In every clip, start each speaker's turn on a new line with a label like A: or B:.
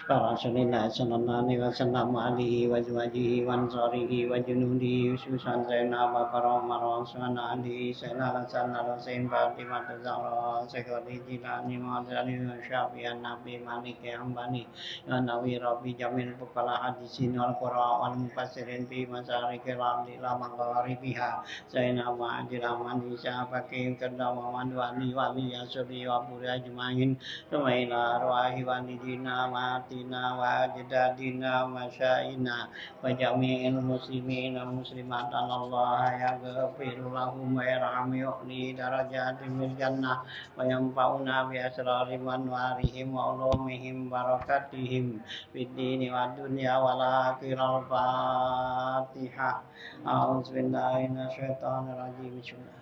A: Rasulillah sallallahu alaihi wasallam alihi wa azwajihi wa ansarihi wa junudihi khususan Zainab wa Fatimah wa alihi sallallahu alaihi wasallam Fatimah Zahra Sayyidati Jilani Muhammad Syafi'an Nabi Malik Ambani wa Nawi Rabbi Jamil Bukala Hadisin wal Qur'an wal Mufassirin fi Masarikil Ardi la magharibiha Zainab wa Ajramani Syafaqi Kadama wa Wali Wali Yasuri wa Puri Ajmain Tumaila Arwahi Walidina Mati وأجدادنا ومشائنا وجميع المسلمين والمسلمات أن الله يغفر لهم ويرحم يعلي درجاتهم في الجنة وينفعنا بأسرار وأنوارهم وعلومهم وبركاتهم في الدين والدنيا والآخرة الفاتحة أعوذ بالله من الشيطان الرجيم بسم الله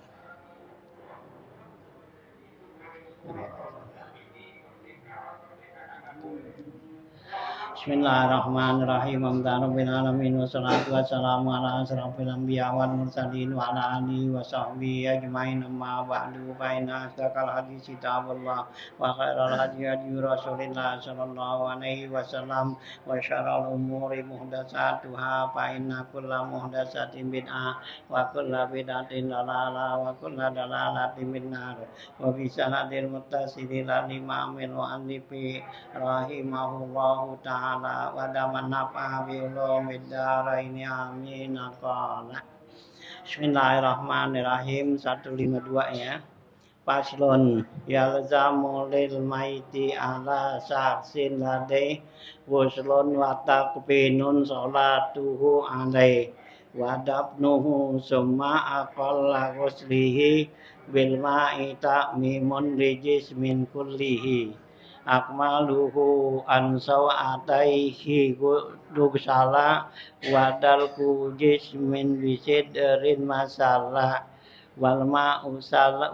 A: Bismillahirrahmanirrahim. Alhamdulillahirabbil alamin wassalatu wassalamu ala asrofil anbiya wal mursalin wa ala alihi wa sahbihi ajmain amma ba'du fa inna asdaqal hadits kitabullah wa khairal hadi hadi Rasulillah sallallahu alaihi wasallam wa syarrul umuri muhdatsatuha fa inna kulla muhdatsatin bid'ah wa kulla bid'atin dalalah wa kulla dalalatin finnar wa bi sanadil muttasilil imamil mu'allifi rahimahullahu ta'ala wa daman nafa'a bi ulumid daraini amin qala Bismillahirrahmanirrahim 152 ya. Paslon yalzamu lil maiti ala saksin ladai wuslun wa taqbinun salatuhu alai wa dafnuhu summa aqalla ghuslihi bil ma'i ta'mimun rijis min kullihi akmaluhu ansau ataihi duksala wadal kujis min bisidrin masalah walma usala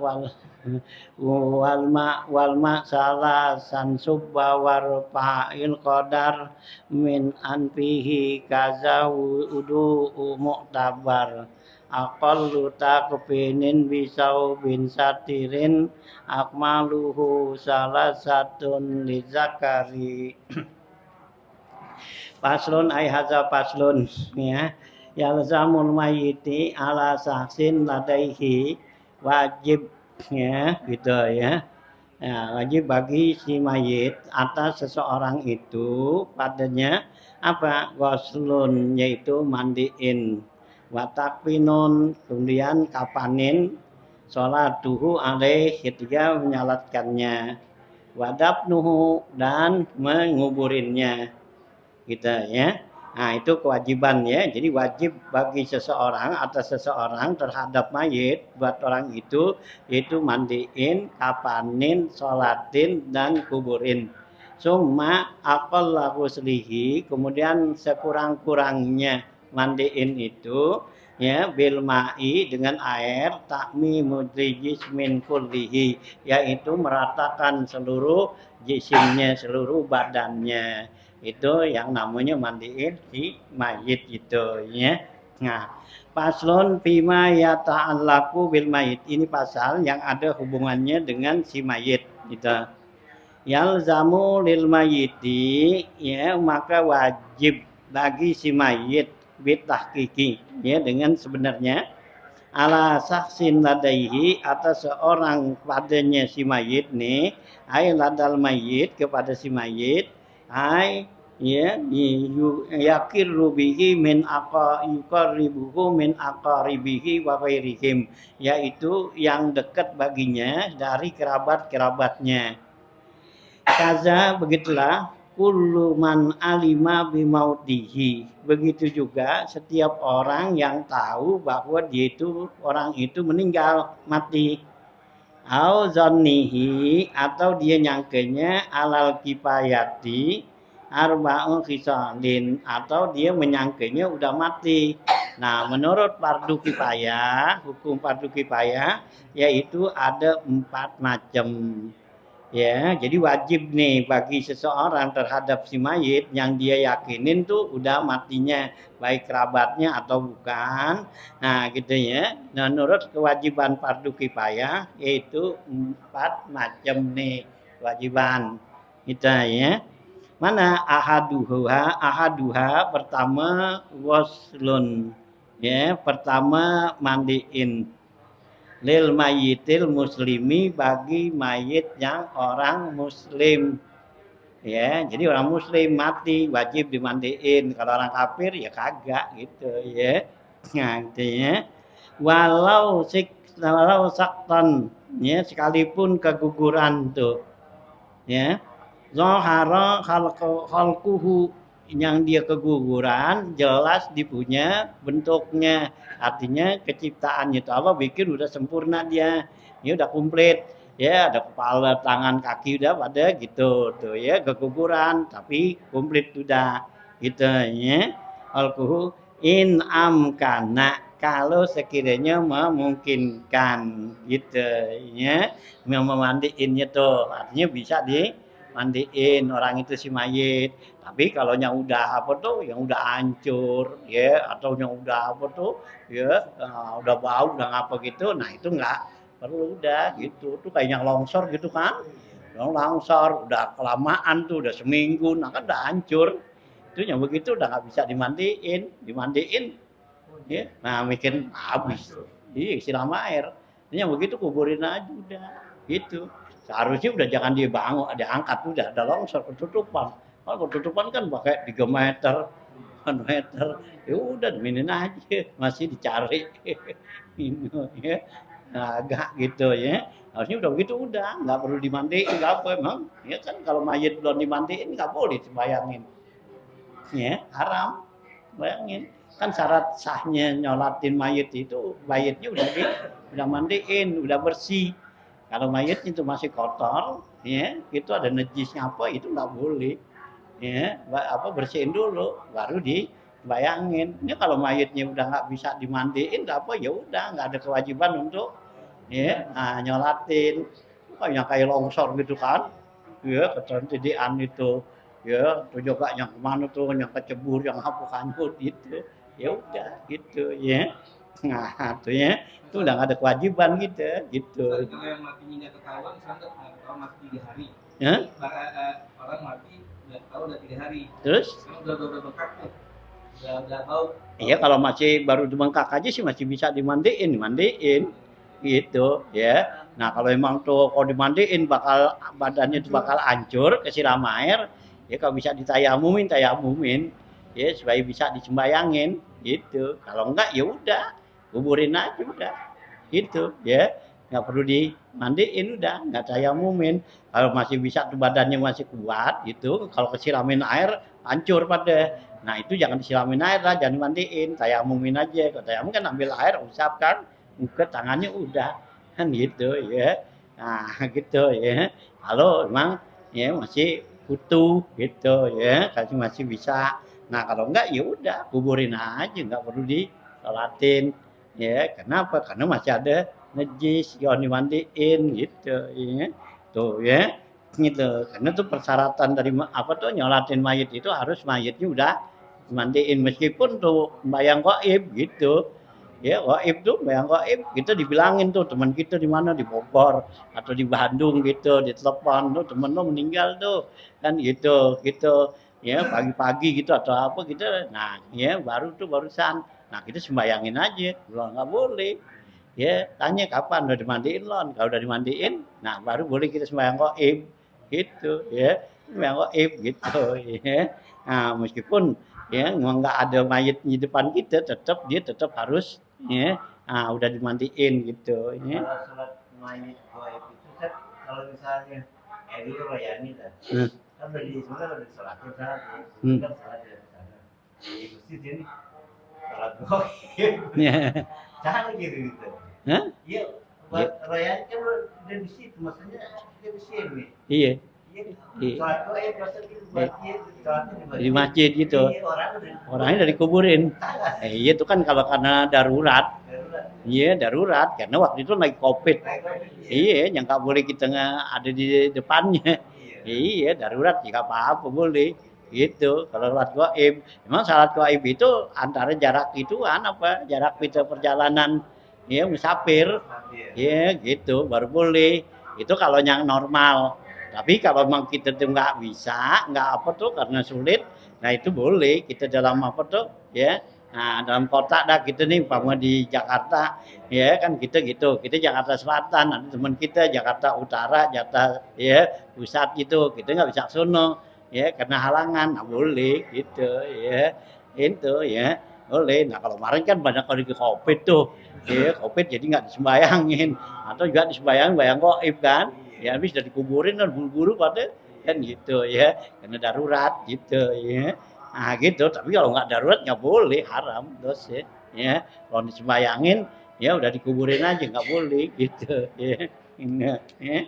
A: walma salah sansubba warfa'il qadar min anfihi kaza udu mu'tabar aqallu taqbinin bisau bin satirin akmaluhu salasatun lizakari. Paslon ay hadza paslon ya. Yalzamul mayyiti ala saksin ladaihi wajib ya gitu ya. Ya, wajib bagi si mayit atas seseorang itu padanya apa? Ghuslun yaitu mandiin. Watakpinun kemudian kapanin sholatuhu alaih ketika menyalatkannya wadabnuhu dan menguburinnya gitu ya. Nah itu kewajiban ya, jadi wajib bagi seseorang atas seseorang terhadap mayit buat orang itu yaitu mandiin, kapanin, sholatin dan kuburin. Summa aqalla ghuslihi kemudian sekurang-kurangnya mandiin itu ya bil ma'i dengan air takmi mudrijis min kullihi yaitu meratakan seluruh jisimnya seluruh badannya itu yang namanya mandiin si mayit itu ya. Nah paslon bima yata'allaku bil mayit ini pasal yang ada hubungannya dengan si mayit gitu. Yalzamu lil mayiti ya maka wajib bagi si mayit bitahqiqi ya dengan sebenarnya ala saksin ladaihi atas seorang padanya si mayit nih ay ladal mayit kepada si mayit ay ya yakir rubihi min aqaribuhu min aqaribihi wa ghairihim yaitu yang dekat baginya dari kerabat-kerabatnya. Kaza begitulah kullu man alima bimautihi. Begitu juga setiap orang yang tahu bahwa dia itu orang itu meninggal mati. Au zannihi atau dia nyangkanya alal kifayati arba'un khisalin atau dia menyangkanya udah mati. Nah, menurut fardu kifayah, hukum fardu kifayah yaitu ada 4 macam. Ya, jadi wajib nih bagi seseorang terhadap si mayit yang dia yakinin tuh udah matinya, baik kerabatnya atau bukan. Nah, gitu ya. Nah, menurut kewajiban fardu kifayah yaitu 4 macam nih kewajiban kita ya. Mana ahaduha pertama waslun ya, pertama mandiin lil mayyitil muslimi bagi mayit yang orang muslim ya. Jadi orang muslim mati wajib dimandiin, kalau orang kafir ya kagak gitu ya. Nah gitu ya. Walau saktan ya, sekalipun keguguran tuh ya, zahara khalquhu, yang dia keguguran jelas dipunya bentuknya, artinya keciptaan itu Allah bikin udah sempurna, dia udah komplit ya, ada kepala tangan kaki udah pada gitu tuh ya, keguguran tapi komplit udah gitu ya. Khalquhu in amkana, kalau sekiranya memungkinkan gitu ya, memandiinnya tuh artinya bisa dimandiin orang itu si mayit. Tapi kalau yang udah apa tuh, yang udah hancur ya, atau yang udah apa tuh ya, udah bau udah ngapa gitu, nah itu enggak perlu udah gitu. Tuh kayak yang longsor gitu kan, longsor udah kelamaan tuh, udah seminggu, nah kan udah hancur. Itu yang begitu udah nggak bisa dimandiin ya, nah bikin habis iya siram air. Ini yang begitu kuburin aja udah gitu. Seharusnya udah jangan dibangun, diangkat, udah ada longsor ketutupan. Kalau ketutupan kan pakai 3 meter, 4 meter, ya udah diminin aja, masih dicari. Ini ya, nah, agak gitu ya. Harusnya udah begitu udah, nggak perlu dimandiin, nggak apa emang. Ya kan kalau mayit belum dimandiin nggak boleh dibayangin. Ya, haram. Bayangin, kan syarat sahnya nyolatin mayit itu mayitnya udah mandiin, udah bersih. Kalau mayitnya itu masih kotor, ya, itu ada najisnya apa itu nggak boleh. Ya, bersihin dulu, baru dibayangin. Ini kalau mayitnya udah nggak bisa dimandiin, nggak apa ya udah nggak ada kewajiban untuk ya, nyolatin. Kayak longsor gitu kan, ya kecantikan itu. Ya, tuh juga yang kemana tuh, yang kecebur, yang apa hanyut gitu. Ya udah gitu ya. Nah, tuh ya, itu udah nggak ada kewajiban gitu.
B: Kalau yang matinya nggak ketahuan, misalnya nggak ketahuan mati 3 hari.
A: Ya?
B: Orang mati nggak tahu udah 3 hari.
A: Terus?
B: Udah bengkak tuh, udah tahu.
A: Iya, kalau masih baru bengkak aja sih masih bisa dimandiin gitu ya. Nah kalau emang tuh kalau dimandiin bakal badannya itu bakal hancur kesiram air, ya kalau bisa tayamumin ya supaya bisa disembayangin gitu. Kalau enggak ya udah kuburin aja udah gitu ya, nggak perlu dimandiin, udah nggak tayamumin. Kalau masih bisa tuh badannya masih kuat gitu, kalau kesiramin air hancur pada, nah itu jangan disiramin air lah, jangan dimandiin, tayamumin aja. Kalau tayamum kan ambil air usap kan ke tangannya udah kan gitu ya. Nah gitu ya, kalau emang ya masih utuh gitu ya, kalau masih bisa. Nah kalau enggak ya udah kuburin aja, nggak perlu disolatin ya. Kenapa? Karena masih ada najis yang dimandiin gitu ya. Tuh ya gitu. Karena tuh persyaratan dari apa tuh nyolatin mayit itu harus mayitnya udah dimandiin, meskipun tuh bayang gaib gitu. Ya, gaib tuh, bayang gaib, kita dibilangin tuh teman kita di mana, di Bogor atau di Bandung gitu, ditelepon tuh temen lo meninggal tuh, kan gitu. Ya, pagi-pagi gitu atau apa gitu. Nah, ya baru tuh barusan. Nah, kita sembayangin aja, belum nggak boleh. Ya, tanya kapan udah dimandiin lon. Kalau udah dimandiin, nah baru boleh kita sembahyang gaib. Gitu ya. Sembahyang gaib gitu ya. Nah, meskipun ya memang nggak ada mayit di depan kita, dia tetap harus ya, udah dimandiin gitu ya.
C: Kalau sholat mayit gaib itu kan kalau misalnya dulu Royani kan udah sebenarnya udah sholatin kan sholat di sana di masjid ini sholat gaib cara gitu iya buat Royani kan udah di situ, maksudnya dia di sini
A: iya
C: sholat gaib maksudnya buat dia
A: di masjid gitu, orangnya dari kuburin. Iya itu kan kalau karena darurat. Iya darurat, karena waktu itu lagi COVID. Iya, yang nggak boleh kita ada di depannya. Iya darurat, jika apa-apa boleh. Gitu. Kalau sholat gaib, memang sholat gaib itu antara jarak ituan apa? Jarak kita perjalanan, ya musafir. Iya gitu, baru boleh. Itu kalau yang normal. Tapi kalau memang kita tuh nggak bisa, nggak apa tuh karena sulit, nah itu boleh kita dalam apa tuh, ya. Nah, dalam kota dah kita nih, umpama di Jakarta, ya kan kita gitu, kita Jakarta Selatan, ada teman kita Jakarta Utara, Jakarta ya pusat gitu, kita nggak bisa ke sono, ya karena halangan, nah boleh gitu, ya itu ya boleh. Nah kalau kemarin kan banyak kali ke COVID tuh, ya COVID jadi nggak disembayangin, atau juga disembayangin bayang goib kan, ya habis udah dikuburin kan buru-buru pada kan gitu ya, karena darurat gitu ya. Nah gitu, tapi kalau nggak darurat nggak boleh, haram dosa. Ya, kalau disembayangin ya udah dikuburin aja nggak boleh gitu ya. Ini, ya.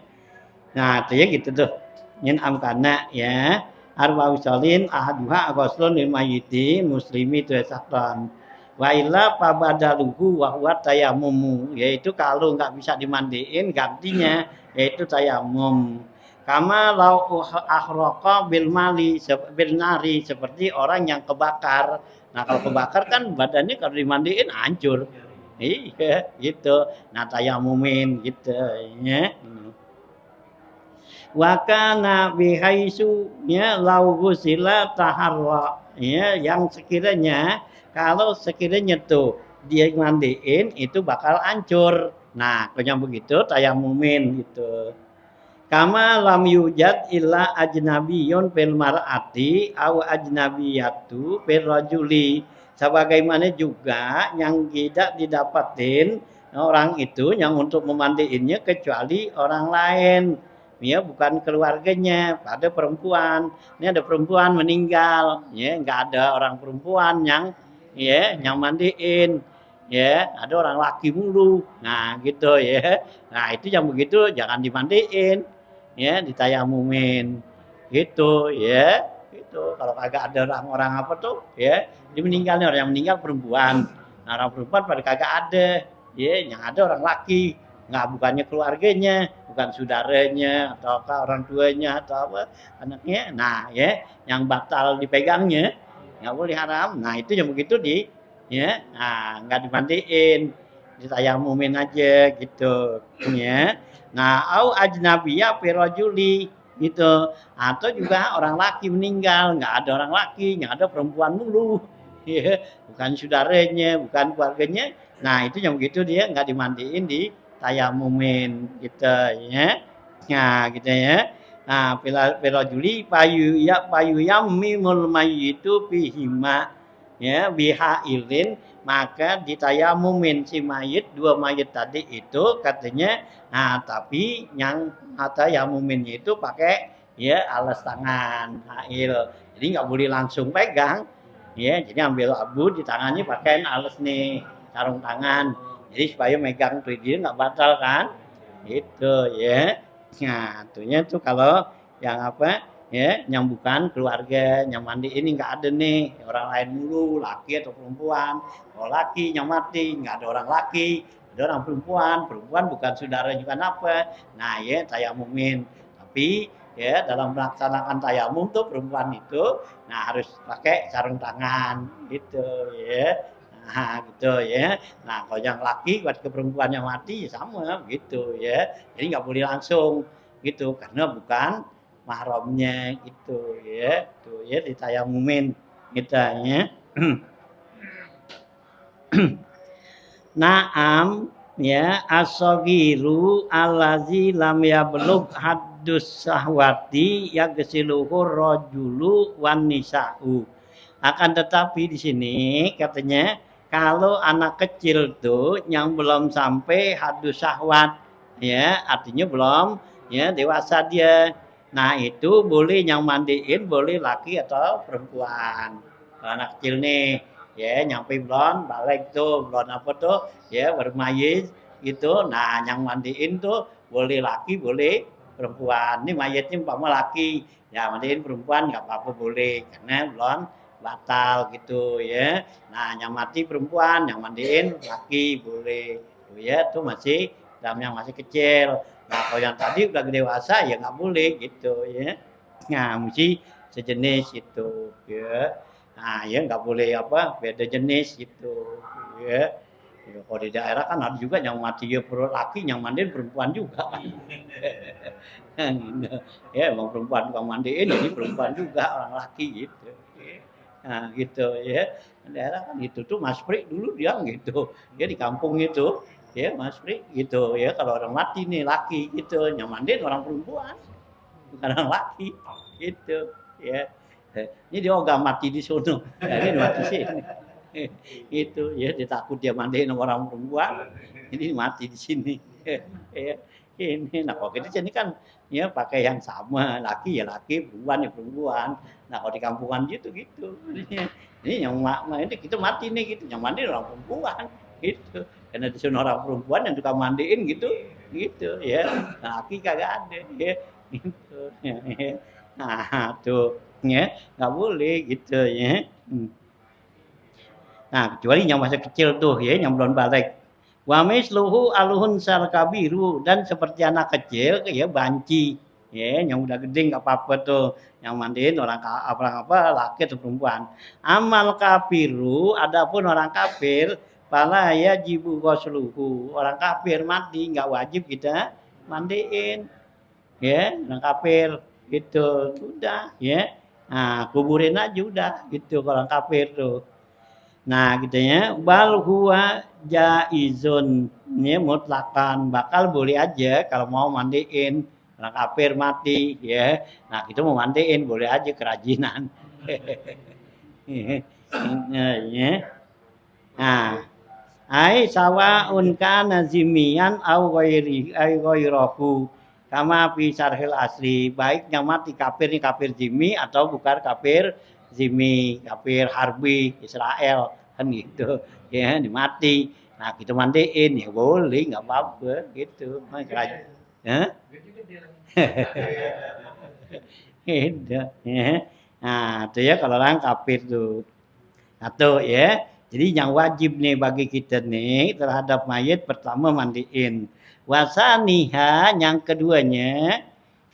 A: Nah, itu ya gitu tuh. Nyen amkana ya. Arwa usolin ahaduha agoslun lil mayyiti muslimi tu sakran. Wa illa pabadaluhu wa huwa tayammum, yaitu kalau nggak bisa dimandiin gantinya yaitu tayamum. Kama lau akhraqa bil mali bil nari, seperti orang yang kebakar. Nah, kalau kebakar kan badannya kalau dimandiin hancur. Iya, gitu. Nah, tayamumin gitu ya. Wa kana bihaisu ya lau gusila taharra, ya yang sekiranya kalau sekiranya tuh dia mandiin itu bakal hancur. Nah, kalau begitu tayamumin gitu. Kama lam yujad illa ajnabiyun fil mar'ati au ajnabiyatu fil rajuli. Sebagaimana juga yang tidak didapatin orang itu yang untuk memandiinnya kecuali orang lain. Ya, bukan keluarganya, ada perempuan. Ini ada perempuan meninggal, ya, nggak ada orang perempuan yang mandiin. Ya, ada orang laki mulu. Nah, gitu ya. Nah, itu yang begitu jangan dimandiin. Ya ditayamumin gitu ya, gitu. Kalau kagak ada orang-orang apa tuh ya, dia meninggalnya orang yang meninggal perempuan, nah orang perempuan pada kagak ada ya, yang ada orang laki, nggak bukannya keluarganya, bukan saudaranya atau apa orang tuanya atau apa anaknya, nah ya yang batal dipegangnya nggak boleh haram. Nah itu yang begitu ya, nah nggak dimandiin, ditayamumin aja gitu ya. Nah, au ajnabiyah fi rajuli gitu. Atau juga orang laki meninggal, nggak ada orang laki, yang ada perempuan mulu. Ya, bukan saudaranya, bukan keluarganya. Nah, itu yang begitu dia nggak dimandiin, ditayamumin gitu ya. Nah, gitu ya. Nah, fi rajuli payu yammimul mayyitu bihima ya bihailin, maka ditayamumin si mayit, dua mayit tadi itu katanya. Nah, tapi yang tayamuminnya itu pakai ya alas tangan hail. Jadi nggak boleh langsung pegang. Ya, jadi ambil abu di tangannya pakai alas nih, sarung tangan. Jadi supaya megang tuh dia nggak batal kan? Itu ya. Nah, tuhnya tuh kalau yang apa? Ya, yang bukan keluarga, yang mandi ini nggak ada nih, orang lain mulu, laki atau perempuan. Kalau laki yang mati, nggak ada orang laki, ada orang perempuan, perempuan bukan saudara juga apa. Nah ya tayamumin. Tapi ya dalam melaksanakan tayamum tuh perempuan itu, nah harus pakai sarung tangan gitu ya. Nah gitu ya. Nah kalau yang laki buat ke perempuan yang mati ya sama gitu ya. Jadi nggak boleh langsung gitu karena bukan mahramnya gitu ya, tuh ya ditayamumin kita ya. Naam ya as-saghiru allazi lam yablugh haddus sahwati yagsiluhu rajulu wan nisa'u. Akan tetapi di sini katanya kalau anak kecil tuh yang belum sampai haddus syahwat ya, artinya belum ya dewasa dia. Nah itu boleh yang mandiin boleh laki atau perempuan. Kalau anak kecil nih ya nyampe belum balik tuh belum apa tuh ya bermayit gitu. Nah yang mandiin tuh boleh laki boleh perempuan. Ini mayatnya umpama laki ya mandiin perempuan nggak apa-apa boleh karena belum batal gitu ya. Nah yang mati perempuan yang mandiin laki boleh tuh ya, tuh masih dalam yang masih kecil. Nah kalau yang tadi udah dewasa ya nggak boleh gitu ya. Nah mesti sejenis itu ya. Nah ya nggak boleh apa beda jenis gitu ya. Ya, kalau di daerah kan ada juga yang mati ya laki, yang mandiin perempuan juga. Gitu. Ya emang perempuan tukang mandiin jadi perempuan juga orang laki gitu. Nah gitu ya. Daerah kan itu tuh Mas Pri dulu dia gitu. Dia di kampung itu ya Mas Pri gitu ya kalau orang mati nih laki gitu yang mandiin orang perempuan bukan orang laki gitu ya. Ini dia ogah mati di sono. Ya, ini mati sini. Itu ya dia takut dia mandiin orang perempuan. Ini mati di sini. Ya. Ini nah kalau di sini kan ya pakai yang sama laki ya laki perempuan ya perempuan nah kalau di kampungan gitu gitu ini yang ini kita mati nih gitu yang mandi orang perempuan gitu karena di sana orang perempuan yang tukang mandiin gitu gitu ya nah, laki kagak ada ya gitu ya. Nah tuh ya nggak boleh gitu ya nah kecuali yang masih kecil tuh ya yang belum balik wa misluhu aluhun sal kabiru dan seperti anak kecil ya banci ya yang udah gede nggak apa-apa tuh yang mandiin orang apa laki atau perempuan amal kafiru adapun orang kafir pala ya jibu ghusluhu orang kafir mati nggak wajib kita mandiin ya orang kafir gitu udah ya nah kuburin aja udah gitu orang kafir tuh nah gitu ya bal huwa jaizun ini mutlakan bakal boleh aja kalau mau mandiin orang kafir mati ya nah kita mau mandiin boleh aja kerajinan ya nah ai sawaun kana zimian au ghairahu kama fi syarhil asli baik yang mati kafir ini kafir zimi atau bukan kafir zimi kafir harbi Israel kan gitu ya dimati nah kita mandiin ya boleh nggak apa-apa gitu ya itu ya nah itu ya kalau orang kafir tuh satu ya jadi yang wajib nih bagi kita nih terhadap mayit pertama mandiin wasaniha yang keduanya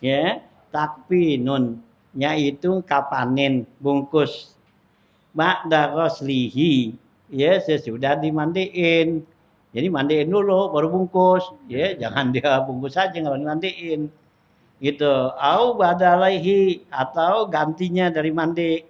A: ya takfinun yaitu kapanin bungkus ba'da ghuslihi ya sesudah dimandiin jadi mandiin dulu baru bungkus ya jangan dia bungkus saja kalau dimandiin gitu au badalaihi atau gantinya dari mandi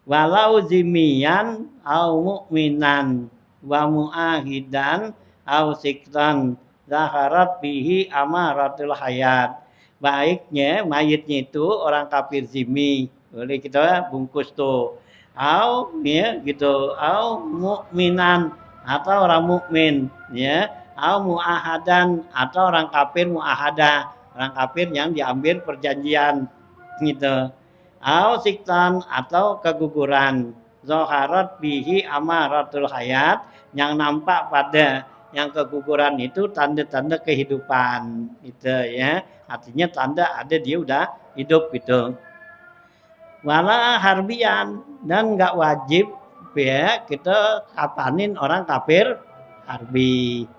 A: walau zimian au mu'minan wa mu'ahidan au sikran zaharat bihi amaratul hayat baiknya mayitnya itu orang kafir zimi boleh kita bungkus tuh au ya gitu au mukminan atau orang mukmin ya au muahadan atau orang kafir muahada orang kafir yang diambil perjanjian gitu au siktan atau keguguran zaharat bihi amaratul hayat yang nampak pada yang keguguran itu tanda-tanda kehidupan gitu ya artinya tanda ada dia udah hidup gitu wala harbian dan nggak wajib ya kita kapanin orang kafir harbi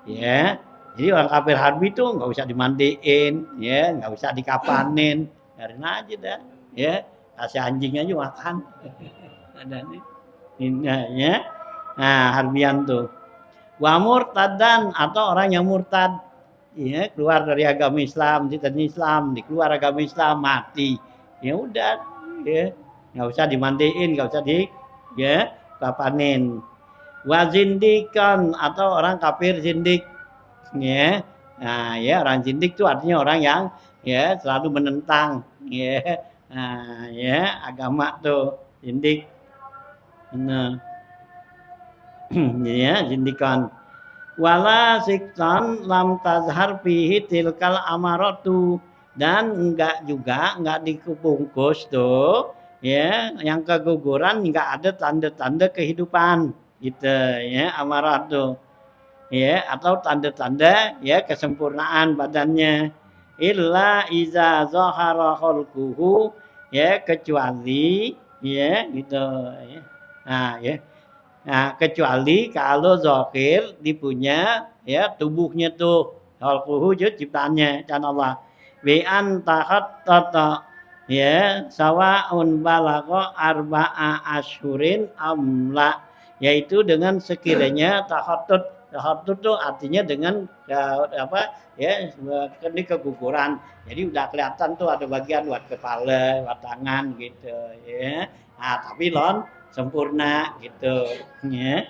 A: ya jadi orang kafir harbi itu nggak usah dimandiin ya nggak usah dikapanin biarin aja dah ya kasih anjing aja makan ada nih ya nah harbian tuh wa murtadan atau orang yang murtad ya keluar dari agama Islam dikeluar agama Islam mati ya udah ya nggak usah dimandiin nggak usah di ya kapanin wazindikan atau orang kafir zindik ya nah ya orang zindik itu artinya orang yang ya selalu menentang ya nah ya agama tuh zindik nah ya zindikan wala siktan lam tazhar fihi tilkal amaratu dan enggak juga enggak dikubungkus tuh ya yang keguguran enggak ada tanda-tanda kehidupan gitu ya amarah tuh ya atau tanda-tanda ya kesempurnaan badannya illa iza zahara khalquhu ya kecuali ya gitu ya nah ya nah, kecuali kalau zahir dipunya ya tubuhnya tuh khalquhu ciptaannya dan Allah bi antahattata ya sawaun balagha arba'a asyhurin amla yaitu dengan sekiranya tahattut Toharotu tuh artinya dengan apa ya ini keguguran. Jadi udah kelihatan tuh ada bagian buat kepala, buat tangan gitu ya. Nah, tapi lon sempurna gitu ya.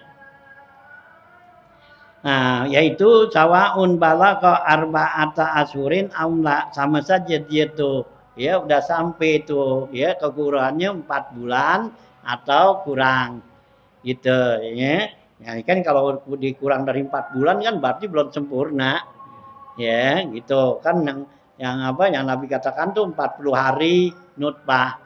A: Nah, yaitu sawaun balagha arba'ata asyurin amla sama saja dia tuh ya udah sampai tuh ya kegugurannya 4 bulan atau kurang gitu ya. Ya kan kalau dikurang dari 4 bulan kan berarti belum sempurna ya gitu kan yang apa yang Nabi katakan tuh 40 hari nutfah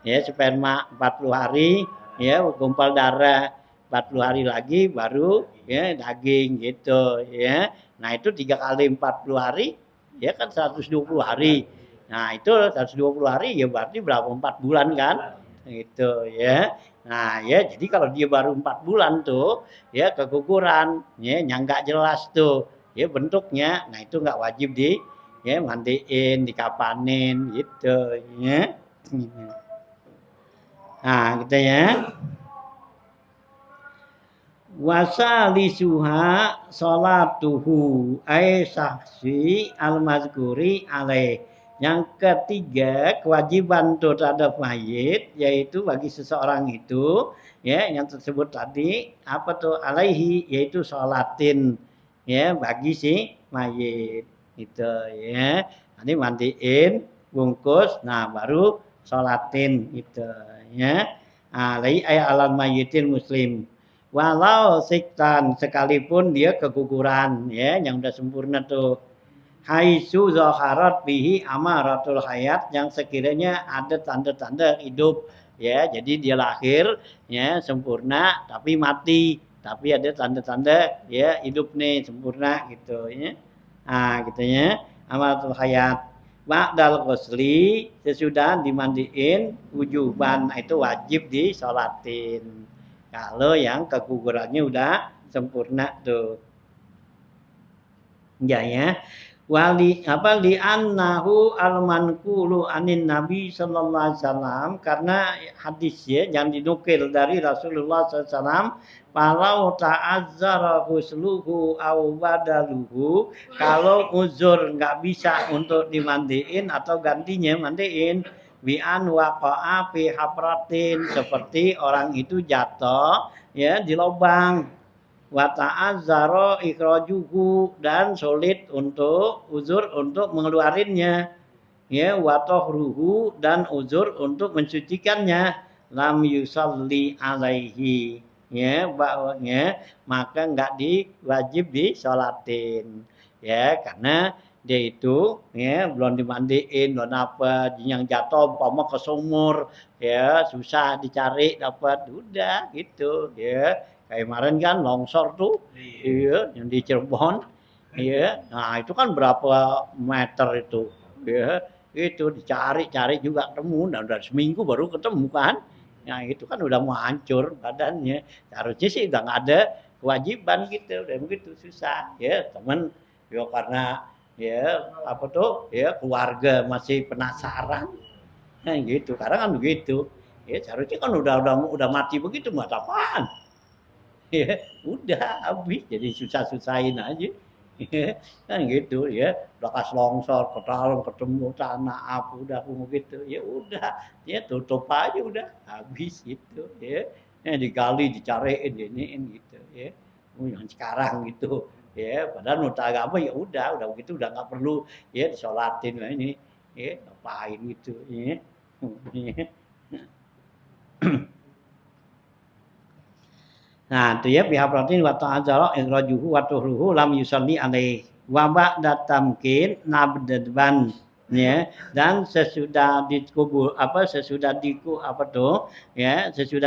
A: ya sperma 40 hari ya gumpal darah 40 hari lagi baru ya daging gitu ya. Nah itu 3 kali 40 hari ya kan 120 hari. Nah itu 120 hari ya berarti berapa 4 bulan kan gitu ya. Nah ya jadi kalau dia baru 4 bulan tuh ya keguguran ya yang nggak jelas tuh ya bentuknya, nah itu nggak wajib di ya mandiin, dikapanin gitu ya. Nah gitu ya. Wasalisuha salatuhu ay saksi al-mazkuri alaih. Yang ketiga, kewajiban terhadap mayit yaitu bagi seseorang itu ya yang tersebut tadi apa tuh alaihi yaitu sholatin ya bagi si mayit itu ya. Nanti mandiin, bungkus, nah baru sholatin itu ya. Alaihi ay alal mayyitil muslim. Walau siktan sekalipun dia keguguran ya yang udah sempurna tuh. Haitsu zaharat bihi amaratul hayat yang sekiranya ada tanda-tanda hidup ya. Jadi dia lahir ya sempurna tapi mati, tapi ada tanda-tanda ya hidup nih sempurna gitu ya. Ah gitu ya. Amaratul hayat. Ba'dal ghusli sesudah dimandiin wujuban itu wajib disolatin. Kalau yang kegugurannya udah sempurna tuh. Ya. Wali apa li annahu al-manqulu anin Nabi sallallahu alaihi wasallam karena hadis ya yang dinukil dari Rasulullah SAW kalau ta'azzara husluhu aw badaluhu kalau uzur nggak bisa untuk dimandiin atau gantinya mandiin bi an waqa'a fi hapratin seperti orang itu jatuh ya di lubang wa ta'azzara ikhrajuhu dan sulit untuk uzur untuk mengeluarinnya ya wa tahruhu dan uzur untuk mensucikannya lam yusalli alaihi ya bahwanya maka enggak diwajib disolatin ya karena dia itu ya belum dimandiin belum apa yang jatuh umpama ke sumur ya susah dicari dapat udah gitu ya. Kayak kemarin kan longsor tuh, iya, yang di Cirebon, iya. Nah itu kan berapa meter itu, ya. Itu dicari-cari juga ketemu, dan udah seminggu baru ketemu kan. Nah itu kan udah mau hancur badannya. Harusnya sih udah nggak ada kewajiban gitu, udah begitu susah, ya. Temen, ya karena ya apa tuh, ya keluarga masih penasaran, nah gitu. Karena kan begitu, ya seharusnya kan udah mati begitu, buat apaan? Ya udah habis jadi susah-susahin aja ya, kan gitu ya bekas longsor ke dalam ketemu tanah apa udah gitu ya udah ya tutup aja udah habis gitu ya digali dicariin iniin gitu ya yang sekarang gitu ya padahal menurut agama ya udah begitu udah nggak perlu ya disolatin lah ini ya ngapain gitu ya. Nah, itu ya pihak protein wa ta'adzara ikhrajuhu wa tuhruhu lam yusalli alaih. Wa ba'da tamkin nabdadban ya dan sesudah dikubur sesudah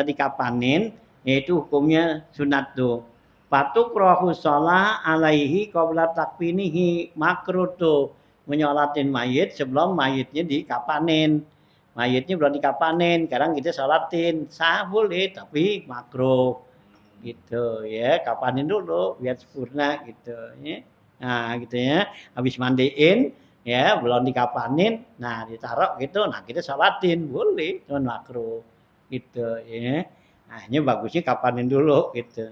A: dikapanin yaitu hukumnya sunat tuh. Fatukrahu shalah alaihi qabla takfinihi makruh tuh menyolatin mayit sebelum mayitnya dikapanin. Mayitnya belum dikapanin, sekarang kita sholatin sah boleh tapi makruh gitu ya kapanin dulu biar sempurna gitu ya nah gitu ya habis mandiin ya belum dikapanin nah ditaruh gitu nah kita sholatin boleh cuman makruh gitu ya nah ini bagusnya kapanin dulu gitu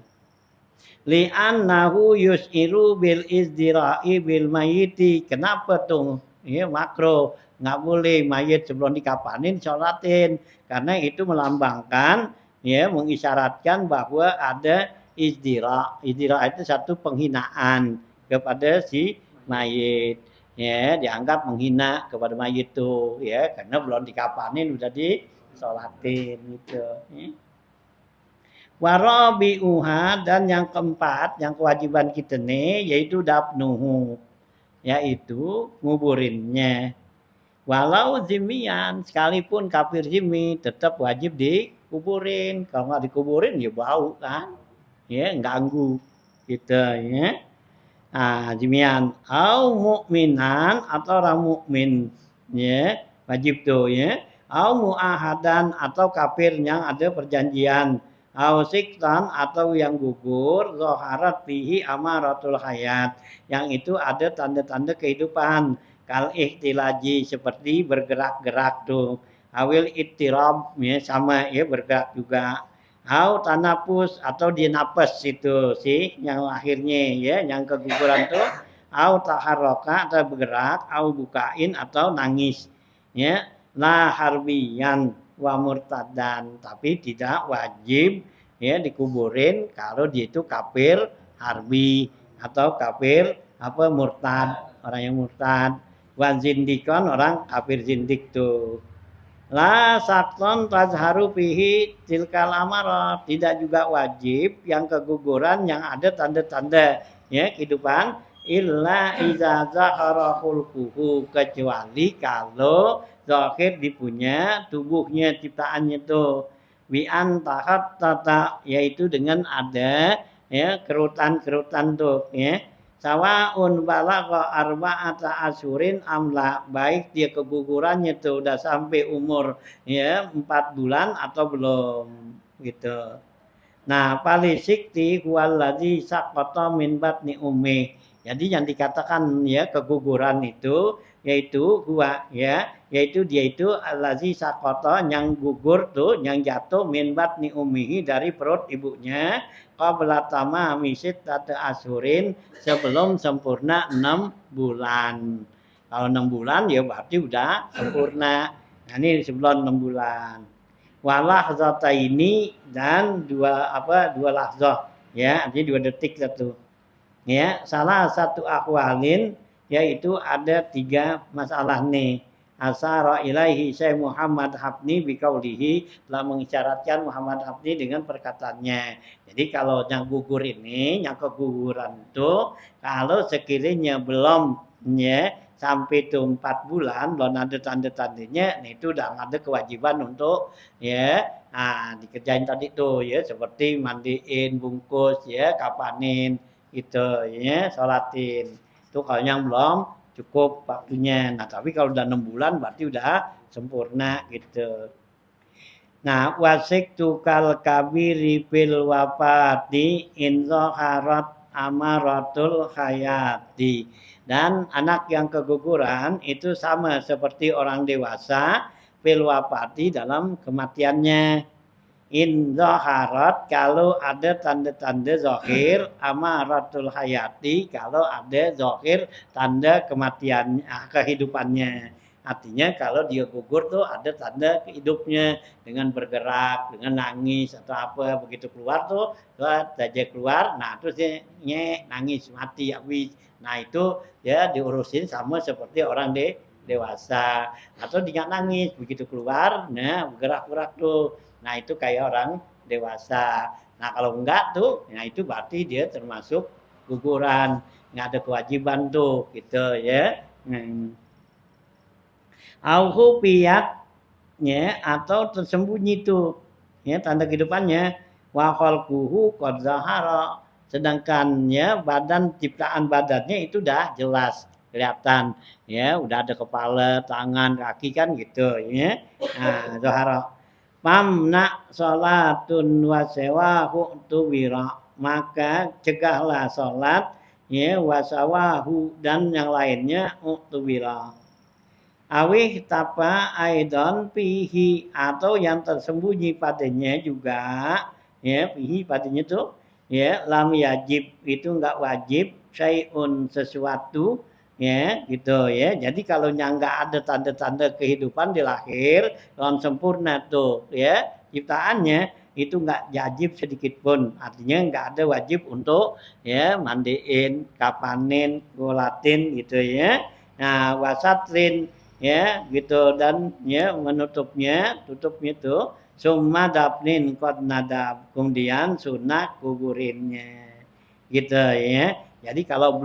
A: Li'annahu yus'iru bil izdira'i bil mayiti. Kenapa tuh? Ya, makro. Nggak boleh mayit sebelum dikapanin sholatin. Karena itu melambangkan, ya, mengisyaratkan bahwa ada izdira. Izdira itu satu penghinaan kepada si mayit. Ya, dianggap menghina kepada mayit tuh, ya, karena belum dikapanin udah disolatin gitu. Ya. Warabi'uha, dan yang keempat, yang kewajiban kita nih, yaitu dafnuhu, yaitu nguburinnya. Walau zimian, sekalipun kafir zimmi, tetap wajib dikuburin. Kalau nggak dikuburin, ya bau kan, ya ganggu gitu ya. Nah, zimian, au mukminan, atau orang mukmin, ya wajib tuh ya. Au muahadan, atau kafir yang ada perjanjian. Au siktan, atau yang gugur, zoharat fihi amaratul hayat, yang itu ada tanda-tanda kehidupan. Kal ihtilaji, seperti bergerak-gerak tuh. Awil ittirab, ya sama ya bergerak juga. Au tanapus, atau dia napas itu sih yang akhirnya ya, yang keguguran tuh. Au taharroka, atau bergerak. Au bukain, atau nangis. Ya, la harbiyan wa murtadan, tapi tidak wajib ya dikuburin kalau dia itu kafir harbi atau kafir apa murtad, orang yang murtad. Wan zindikon, orang kafir zindik tuh. La sakton tazharu fihi tilkal amarah, tidak juga wajib yang keguguran yang ada tanda-tanda ya kehidupan, illa iza zahara khulquhu, kecuali kalau zahir dipunya tubuhnya ciptaannya tuh. Bi antahat tata, yaitu dengan ada ya kerutan-kerutan tuh ya. Sawaun balagha arba'ata asyurin amla, baik dia kegugurannya tuh udah sampai umur ya 4 bulan atau belum gitu. Nah, palisikti huwallazi saqata min batni ummi. Jadi yang dikatakan ya keguguran itu yaitu huwa ya, yaitu dia itu allazi saqata, yang gugur tuh, yang jatuh min batni ummihi, dari perut ibunya, qabla tamami sittati asyurin, sebelum sempurna 6 bulan. Kalau 6 bulan ya berarti udah sempurna. Nah, ini sebelum 6 bulan. Walah zata ini, dan dua lahzah ya, artinya 2 detik satu ya. Salah satu akwalin, yaitu ada 3 masalah nih. Asara ilaihi Syekh Muhammad Hafni biqaulihi, telah mengisyaratkan Muhammad Hafni dengan perkataannya. Jadi kalau yang gugur ini, yang keguguran itu, kalau sekiranya belum ya sampai itu 4 bulan, belum ada tanda-tandanya, nah itu udah ada kewajiban untuk ya dikerjain tadi tuh ya, seperti mandiin, bungkus ya, kapanin gitu ya, sholatin. Itu kalau yang belum cukup waktunya. Nah, tapi kalau udah 6 bulan berarti udah sempurna gitu. Nah, wasik tukal kabiri fil wafati in zaharat amaratul hayati. Dan anak yang keguguran itu sama seperti orang dewasa fil wafati, dalam kematiannya. In zaharat, kalau ada tanda-tanda zahir, amaratul hayati, kalau ada zahir tanda kematian, kehidupannya. Artinya kalau dia gugur tuh ada tanda hidupnya, dengan bergerak, dengan nangis atau apa, begitu keluar tuh saja keluar, nah terus dia nangis mati habis. Nah itu ya diurusin sama seperti orang dewasa. Atau dia nangis begitu keluar, nah bergerak-gerak tuh. Nah itu kayak orang dewasa. Nah kalau enggak tuh, nah itu berarti dia termasuk guguran, nggak ada kewajiban tuh gitu ya. Auhu piyat ya, atau tersembunyi tuh ya tanda kehidupannya. Wa khalquhu qad zahara, sedangkan ya badan, ciptaan badannya itu udah jelas kelihatan ya, udah ada kepala, tangan, kaki kan gitu ya. Nah zahara. Mamna sholatun wasewahu tuwira, maka cegahlah sholat ya, wasawahu, dan yang lainnya tuwira. Awih tapa aidon pihi, atau yang tersembunyi padanya juga ya, pihi padanya tuh ya lam yajib itu enggak wajib syai'un sesuatu ya gitu ya. Jadi kalau enggak ada tanda-tanda kehidupan di lahir lawan sempurna tuh ya ciptaannya itu enggak wajib sedikit pun. Artinya enggak ada wajib untuk ya mandiin, kapanin, golatin gitu ya. Nah, wasatrin ya gitu dan ya tutupnya tuh summa dapnin qad nadab kemudian sunat kuburinnya gitu ya. Jadi kalau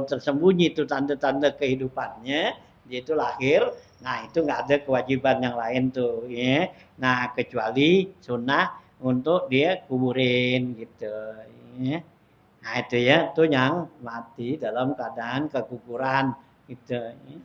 A: tersembunyi itu tanda-tanda kehidupannya dia itu lahir, nah itu nggak ada kewajiban yang lain tuh ya. Nah kecuali sunnah untuk dia kuburin gitu ya. Nah itu ya tuh yang mati dalam keadaan keguguran gitu ya.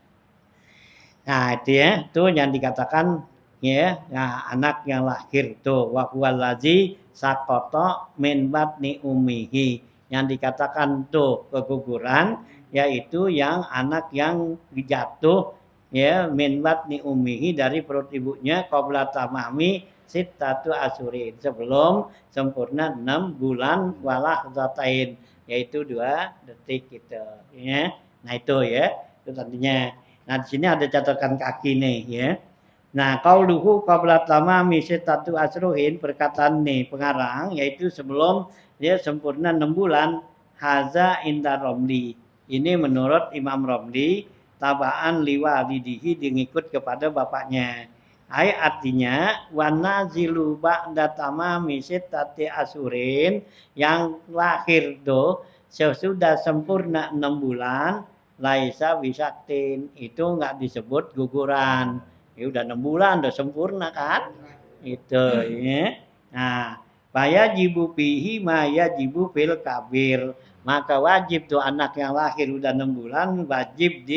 A: Nah itu ya tuh yang dikatakan ya nah, anak yang lahir tuh wa huwallazi saqata min batni ummihi yang dikatakan tuh keguguran yaitu yang anak yang jatuh ya min batni ummihi dari perut ibunya qabla tamami sittatu asurin sebelum sempurna 6 bulan walah zatain yaitu 2 detik gitu ya. Nah itu ya itu tentunya. Nah di sini ada catatan kaki nih ya. Nah, qauluhu qabla tamami sittatu asruhin perkataan nih pengarang yaitu sebelum dia sempurna 6 bulan haza inda Romli. Ini menurut Imam Romli tabaan liwalidihi ngikut kepada bapaknya. Ai artinya wanazilu ba'da tamami sittati asurin yang lahir do sesudah sempurna 6 bulan laisa bisaktin itu enggak disebut guguran. Ya udah 6 bulan udah sempurna kan? Itu ya. Nah, fayajibu fihi ma yajibu fil kabir. Maka wajib tuh anak yang lahir udah 6 bulan wajib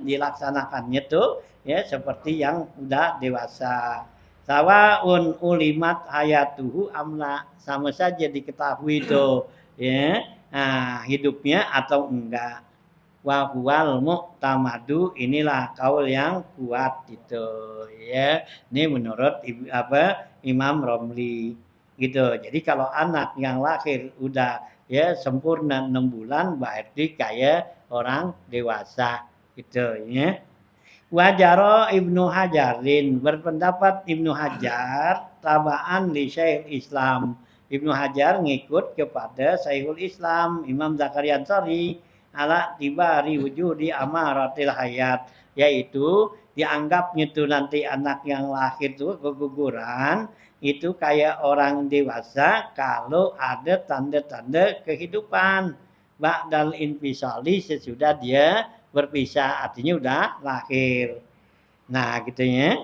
A: dilaksanakannya tuh ya seperti yang udah dewasa. Sawaun ulimat hayatuhu amla sama saja diketahui tuh ya. Nah, hidupnya atau enggak. Wa huwal mu'tamadu inilah kaul yang kuat gitu ya. Ini menurut Imam Romli gitu. Jadi kalau anak yang lahir udah ya sempurna 6 bulan berarti kayak orang dewasa gitu ya. Wajaro Ibnu Hajarin berpendapat Ibnu Hajar tabaan li Syekhul Islam. Ibnu Hajar ngikut kepada Syekhul Islam Imam Zakaria Ansari ala tibari wujudi amaratil hayat yaitu dianggapnya tuh nanti anak yang lahir tuh keguguran itu kayak orang dewasa kalau ada tanda-tanda kehidupan ba'dal infisali sesudah dia berpisah artinya udah lahir. Nah gitu ya.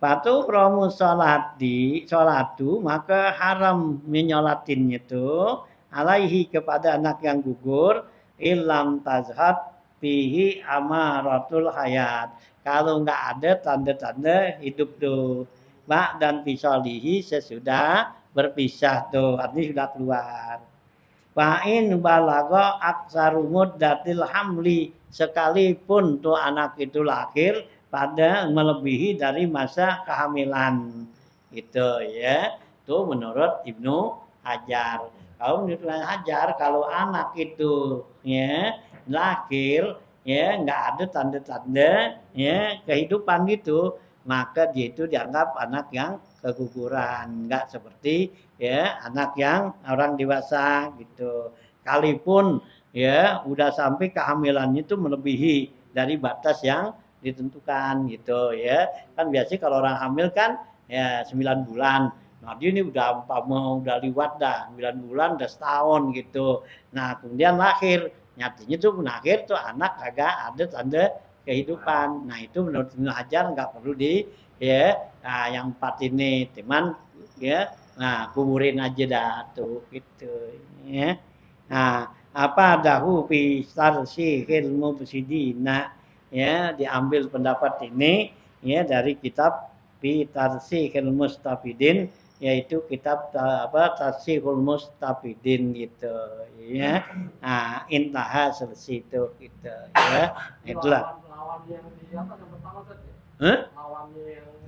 A: Patu promu sholatu maka haram menyolatinnya tuh alaihi kepada anak yang gugur ilam tazhat fihi amaratul hayat. Kalau enggak ada tanda-tanda hidup tuh. Mak dan pisolihi sesudah berpisah tuh. Artinya sudah keluar. Fa'in balago aksarumud datil hamli. Sekalipun tuh anak itu lahir pada melebihi dari masa kehamilan. Itu ya. Itu menurut Ibnu Hajar. Kalau menurut Ibnu Hajar kalau anak itu ya lahir ya enggak ada tanda-tanda ya kehidupan gitu, maka dia itu dianggap anak yang keguguran, enggak seperti ya anak yang orang dewasa gitu. Kalipun ya udah sampai kehamilannya itu melebihi dari batas yang ditentukan gitu ya. Kan biasanya kalau orang hamil kan ya 9 bulan. Nah dia ini udah liwat dah 9 bulan udah setahun gitu. Nah kemudian lahir. Nyatinya tuh lahir tuh anak kagak ada tanda kehidupan. Nah itu menurut Ibnu Hajar nggak perlu nah yang 4 ini teman ya. Nah kuburin aja dah tuh gitu ya. Nah apa dahu fi sarshihil mufsidina ya diambil pendapat ini ya dari kitab fi tarsihil mustafidin yaitu kitab tarsihul mustafidin gitu ya. Nah intaha selesai itu gitu ya. Itulah lawan yang pertama saja.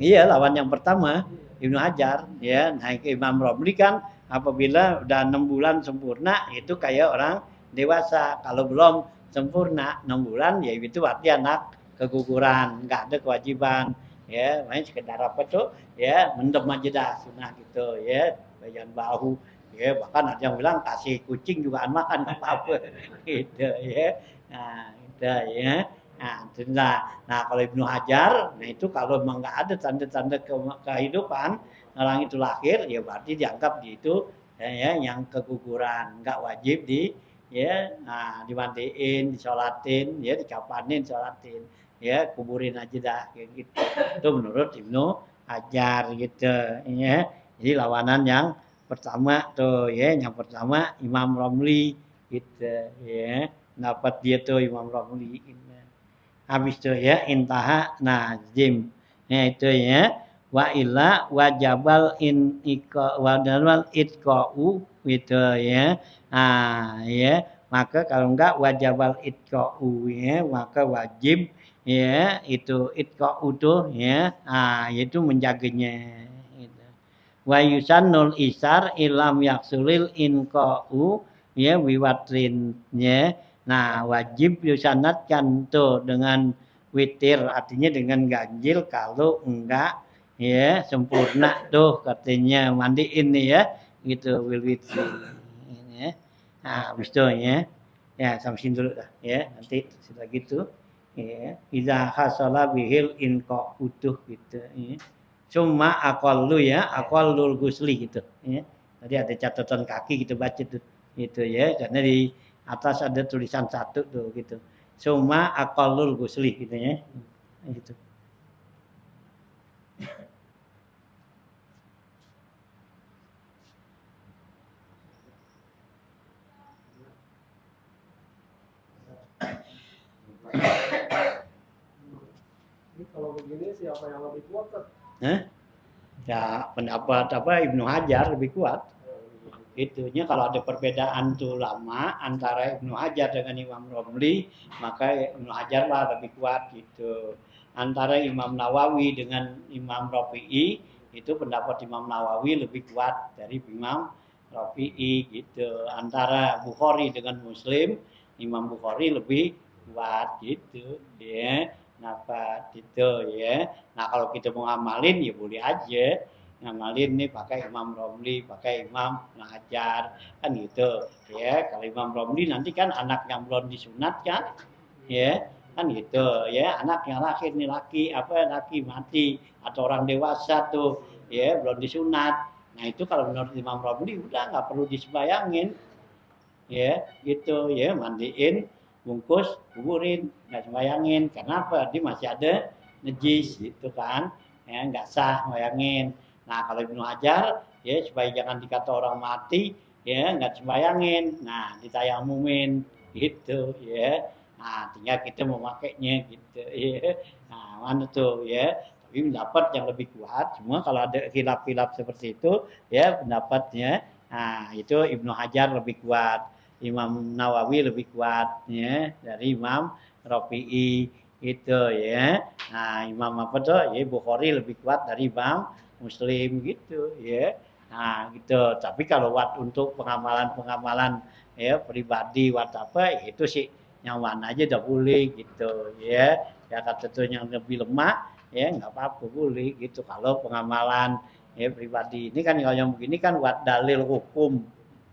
A: Iya lawan yang pertama Ibnu Hajar ya. Nah Imam Romli kan apabila udah 6 bulan sempurna itu kayak orang dewasa. Kalau belum sempurna 6 bulan ya itu berarti anak keguguran, nggak ada kewajiban ya, main sekedar apa tuh ya mendem aja dah sunah gitu ya, bagian bahu ya, bahkan ada yang bilang kasih kucing juga makan apa gitu ya. Nah, itu ya. Nah, kalau Ibnu Hajar, nah itu kalau memang nggak ada tanda-tanda kehidupan orang itu lahir, ya berarti dianggap dia itu ya, yang keguguran, nggak wajib ya, nah, dimandiin, disolatin, ya dikapanin, disolatin, ya kuburin aja dah kayak gitu. Itu menurut Ibnu Hajar gitu ya. Jadi lawanan yang pertama tuh ya, yang pertama Imam Romli gitu ya. Dapat dia tuh Imam Romli gitu. Habis itu ya intaha nazim. Ya itu ya. Wa illa wajabal in iko wadawal itqa'u gitu ya. Ah ya, maka kalau enggak wajabal itqa'u ya, maka wajib ya itu itqa'u tuh ya. Ah itu menjaganya gitu. Wa yusannul isar ilam yaksulil inqa'u ya wiwatrin ya. Nah, wajib disanatkan tuh dengan witir, artinya dengan ganjil kalau enggak ya sempurna tuh katanya mandiin nih ya gitu wil witri ya. Nah, habis itu ya. Ya, sampai sini dulu dah ya. Nanti setelah gitu ya. Iza hasala bihil inqa utuh gitu ya. Cuma aqallu ya, aqallul gusli gitu ya. Tadi ada catatan kaki kita baca tuh. Itu ya, karena di atas ada tulisan satu tuh gitu. Cuma aqallul gusli gitu ya. Gitu.
D: Ini kalau begini siapa yang lebih kuat kan?
A: Ya pendapat apa Ibnu Hajar lebih kuat. Itunya kalau ada perbedaan tuh lama antara Ibnu Hajar dengan Imam Romli, maka Ibnu Hajar lah lebih kuat gitu. Antara Imam Nawawi dengan Imam Rafi'i, itu pendapat Imam Nawawi lebih kuat dari Imam Rafi'i gitu. Antara Bukhari dengan Muslim, Imam Bukhari lebih kuat gitu ya. Kenapa gitu ya. Nah kalau kita mau ngamalin ya boleh aja. Ngamalin nih pakai Imam Romli, pakai Imam Hajar kan gitu ya. Kalau Imam Romli nanti kan anak yang belum disunat kan ya, kan gitu ya, anak yang lahir nih laki mati atau orang dewasa tuh ya belum disunat. Nah itu kalau menurut Imam Romli udah nggak perlu disembayangin ya gitu ya, mandiin bungkus kuburin nggak sembayangin. Kenapa? Dia masih ada najis gitu kan ya, nggak sah sembayangin. Nah kalau Ibnu Hajar ya supaya jangan dikata orang mati ya nggak sembayangin, nah ditayamumin gitu ya. Nah tinggal kita memakainya gitu ya. Nah mana tuh ya, tapi pendapat yang lebih kuat. Semua kalau ada khilaf-khilaf seperti itu ya pendapatnya, nah itu Ibnu Hajar lebih kuat, Imam Nawawi lebih kuat ya dari Imam Rafi'i itu ya. Nah Imam apa tuh ya Bukhari lebih kuat dari Imam Muslim gitu ya. Nah gitu. Tapi kalau untuk pengamalan ya pribadi apa itu sih nyaman aja udah boleh gitu ya. Ya kata tuh yang lebih lemah ya nggak apa-apa boleh gitu. Kalau pengamalan ya pribadi ini kan kalau yang begini kan buat dalil hukum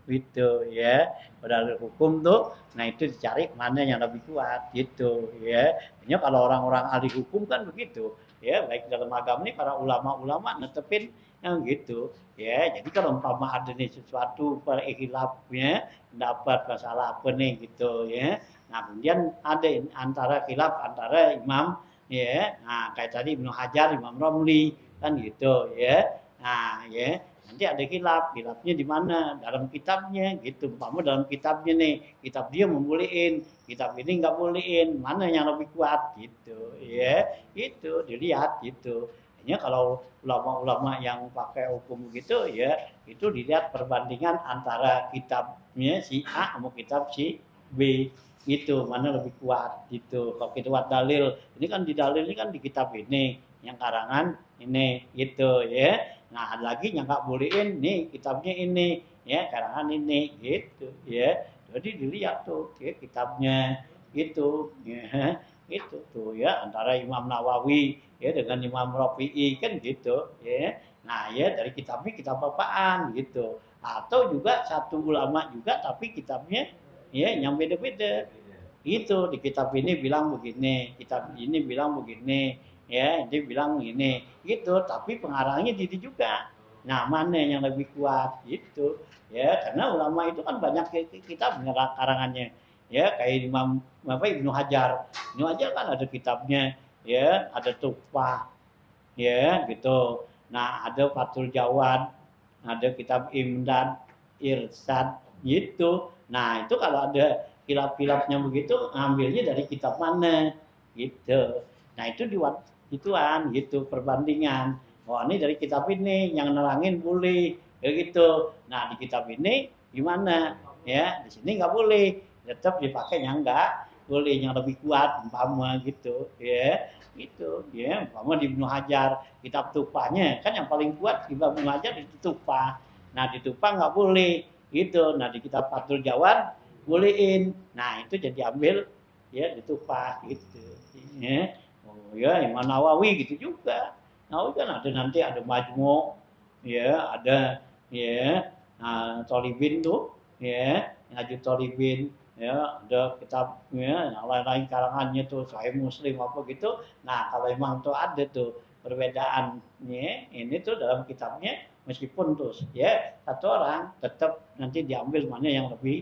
A: gitu ya. Dalil hukum tuh nah itu dicari mana yang lebih kuat gitu ya. Hanya kalau orang-orang ahli hukum kan begitu ya, baik dalam agama ini para ulama-ulama netepin yang gitu ya. Jadi kalau umpama ada nih sesuatu khilafnya dapat masalah apa nih gitu ya, nah kemudian ada antara khilaf antara imam ya, nah kayak tadi Ibnu Hajar, Imam Romli kan gitu ya. Nah ya nanti ada khilafnya di mana dalam kitabnya gitu. Umpama dalam kitabnya nih, kitab dia membolehin, kitab ini nggak bolehin, mana yang lebih kuat gitu ya. Itu dilihat gitu. Hanya kalau ulama-ulama yang pakai hukum gitu ya, itu dilihat perbandingan antara kitabnya si A sama kitab si B gitu, mana lebih kuat gitu. Kalau kita buat dalil, ini kan di dalil ini kan di kitab ini, yang karangan ini gitu ya. Nah, ada lagi yang nggak bolehin nih kitabnya ini ya, karangan ini gitu ya. Jadi dilihat tuh ya kitabnya gitu ya. Itu tuh ya antara Imam Nawawi ya dengan Imam Rafi'i kan gitu ya. Nah, ya dari kitabnya kitab apaan gitu. Atau juga satu ulama juga tapi kitabnya ya yang beda-beda. Itu di kitab ini bilang begini, kitab ini bilang begini, ya, dia bilang begini, gitu. Tapi pengarangnya itu juga. Nah, mana yang lebih kuat gitu. Ya, karena ulama itu kan banyak kitab karangannya. Ya, kayak Imam Ibnu Hajar. Ibnu Hajar kan ada kitabnya, ya, ada Tuhfah, ya, gitu. Nah, ada Fathul Jawad, ada kitab Imdad, Irsad, gitu. Nah, itu kalau ada kilap-kilapnya begitu, ngambilnya dari kitab mana, gitu. Nah, itu ituan, gitu, perbandingan. Oh, ini dari kitab ini, yang nerangin boleh, kayak gitu. Nah, di kitab ini gimana? Ya, di sini nggak boleh. Tetap dipakai yang nggak boleh, yang lebih kuat, umpama gitu, ya. Gitu, ya. Umpama di Ibnu Hajar, kitab Tufahnya, kan yang paling kuat di Ibnu Hajar itu Tufah. Nah, di Tufah nggak boleh, gitu. Nah, di kitab Fathul Jawad bolehin. Nah, itu jadi ambil ya di Tufah gitu. Ya. Oh ya, Imam Nawawi gitu juga. Nawawi kan ada nanti ada Majmu, ya, ada ya, nah, Tolibin tuh, ya, Ngaju Tolibin, ya, ada kitabnya, yang lain-lain karangannya tuh, Sahih Muslim apa gitu. Nah, kalau emang tuh ada tuh perbedaannya, ini tuh dalam kitabnya, meskipun tuh, ya, satu orang tetap nanti diambil mana yang lebih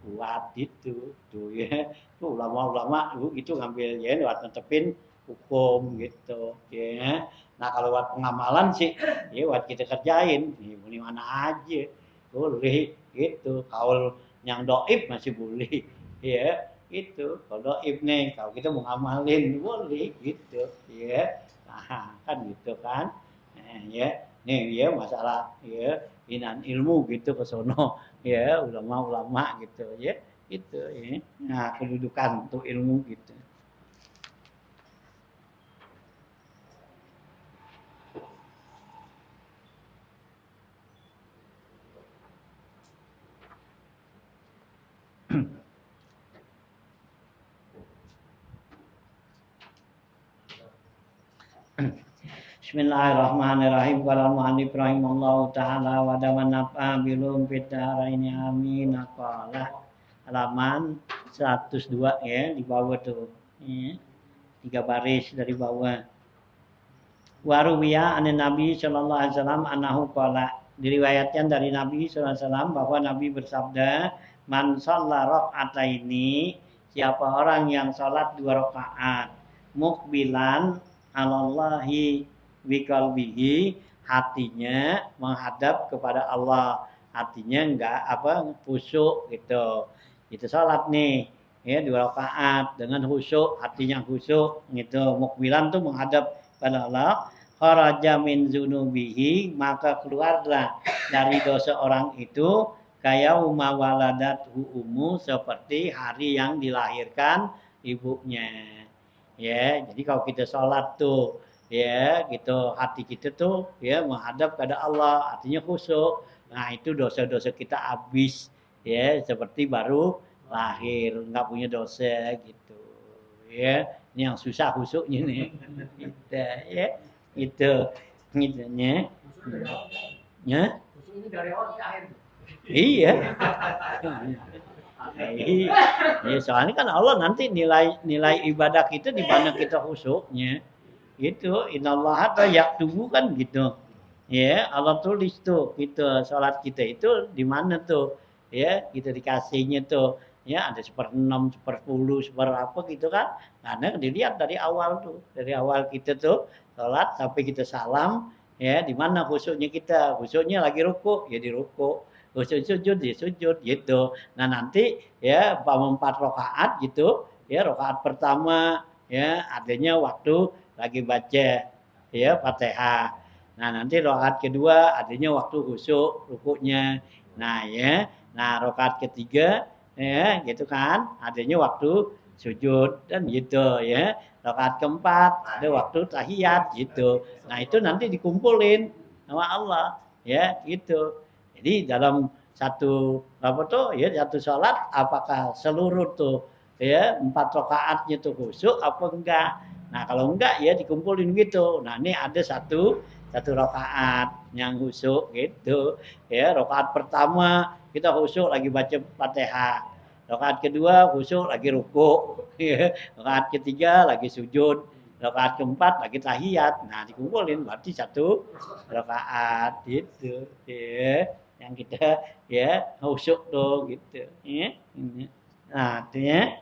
A: kuat itu tuh ya. Tuh ulama-ulama itu ngambil ya buat netepin hukum gitu ya. Nah, kalau buat pengamalan sih ya buat kita kerjain ya boleh mana aja boleh gitu. Kalau yang doib masih boleh ya itu. Kalau doib nih kalau kita mau ngamalin boleh gitu ya. Nah, kan gitu kan. Nah, ya nih ya masalah ya inan ilmu gitu ke sono ya ulama-ulama gitu ya gitu ya. Nah, kedudukan untuk ilmu gitu. Bismillahirrahmanirrahim. Qala mu'allif rahimallahu taala wa daman nafa bilum fid dharaini amin. Qala halaman 102 ya di bawah tuh. Ya. 3 baris dari bawah. Wa ruwiya an Nabi sallallahu alaihi wasallam annahu qala diriwayatkan dari Nabi sallallahu alaihi wasallam bahwa Nabi bersabda man shalla rakaataini siapa orang yang salat 2 rakaat mukbilan alallahi biqalbihi hatinya menghadap kepada Allah hatinya enggak khusyuk gitu itu salat nih ya 2 rakaat dengan khusyuk hatinya khusyuk gitu mukbilan tuh menghadap pada Allah kharaja min dzunubihi maka keluarlah dari dosa orang itu kayak waladat ummu seperti hari yang dilahirkan ibunya ya jadi kalau kita sholat tuh ya gitu hati kita tuh ya menghadap pada Allah artinya khusyuk nah itu dosa-dosa kita habis ya seperti baru lahir nggak punya dosa gitu ya ini yang susah khusyuknya nih gitu ya itu gitunya ya
D: Ini dari awal ke akhir.
A: iya ya soalnya kan Allah nanti nilai ibadah kita di mana kita khusyuknya itu innallaha yaktubu kan gitu ya Allah tulis tuh gitu salat kita itu di mana tuh ya kita dikasihnya tuh ya ada 1/6, 1/10, seberapa gitu kan karena dilihat dari awal tuh dari awal kita tuh salat sampai kita salam ya di mana khusyuknya kita khusyuknya lagi ruku ya di ruku khusyuk sujud ya sujud gitu nah nanti ya 4 rakaat gitu ya rakaat pertama ya adanya waktu lagi baca ya Fatihah. Nah, nanti rakaat kedua adanya waktu khusyuk rukuknya. Nah, ya. Nah, rakaat ketiga ya gitu kan, adanya waktu sujud dan gitu ya. Rakaat keempat ada waktu tahiyat gitu. Nah itu nanti dikumpulin sama Allah ya gitu. Jadi dalam satu apa tuh ya satu sholat apakah seluruh tuh ya 4 rakaatnya tuh khusyuk apa enggak? Nah kalau enggak ya dikumpulin gitu. Nah ini ada satu rakaat yang khusyuk gitu ya. Rakaat pertama kita khusyuk lagi baca Fatihah. Rakaat kedua khusyuk lagi ruku, ya. Rakaat ketiga lagi sujud, rakaat keempat lagi tahiyat. Nah, dikumpulin berarti satu rakaat gitu, ya. Yang kita ya khusyuk tuh gitu, ya. Nah, artinya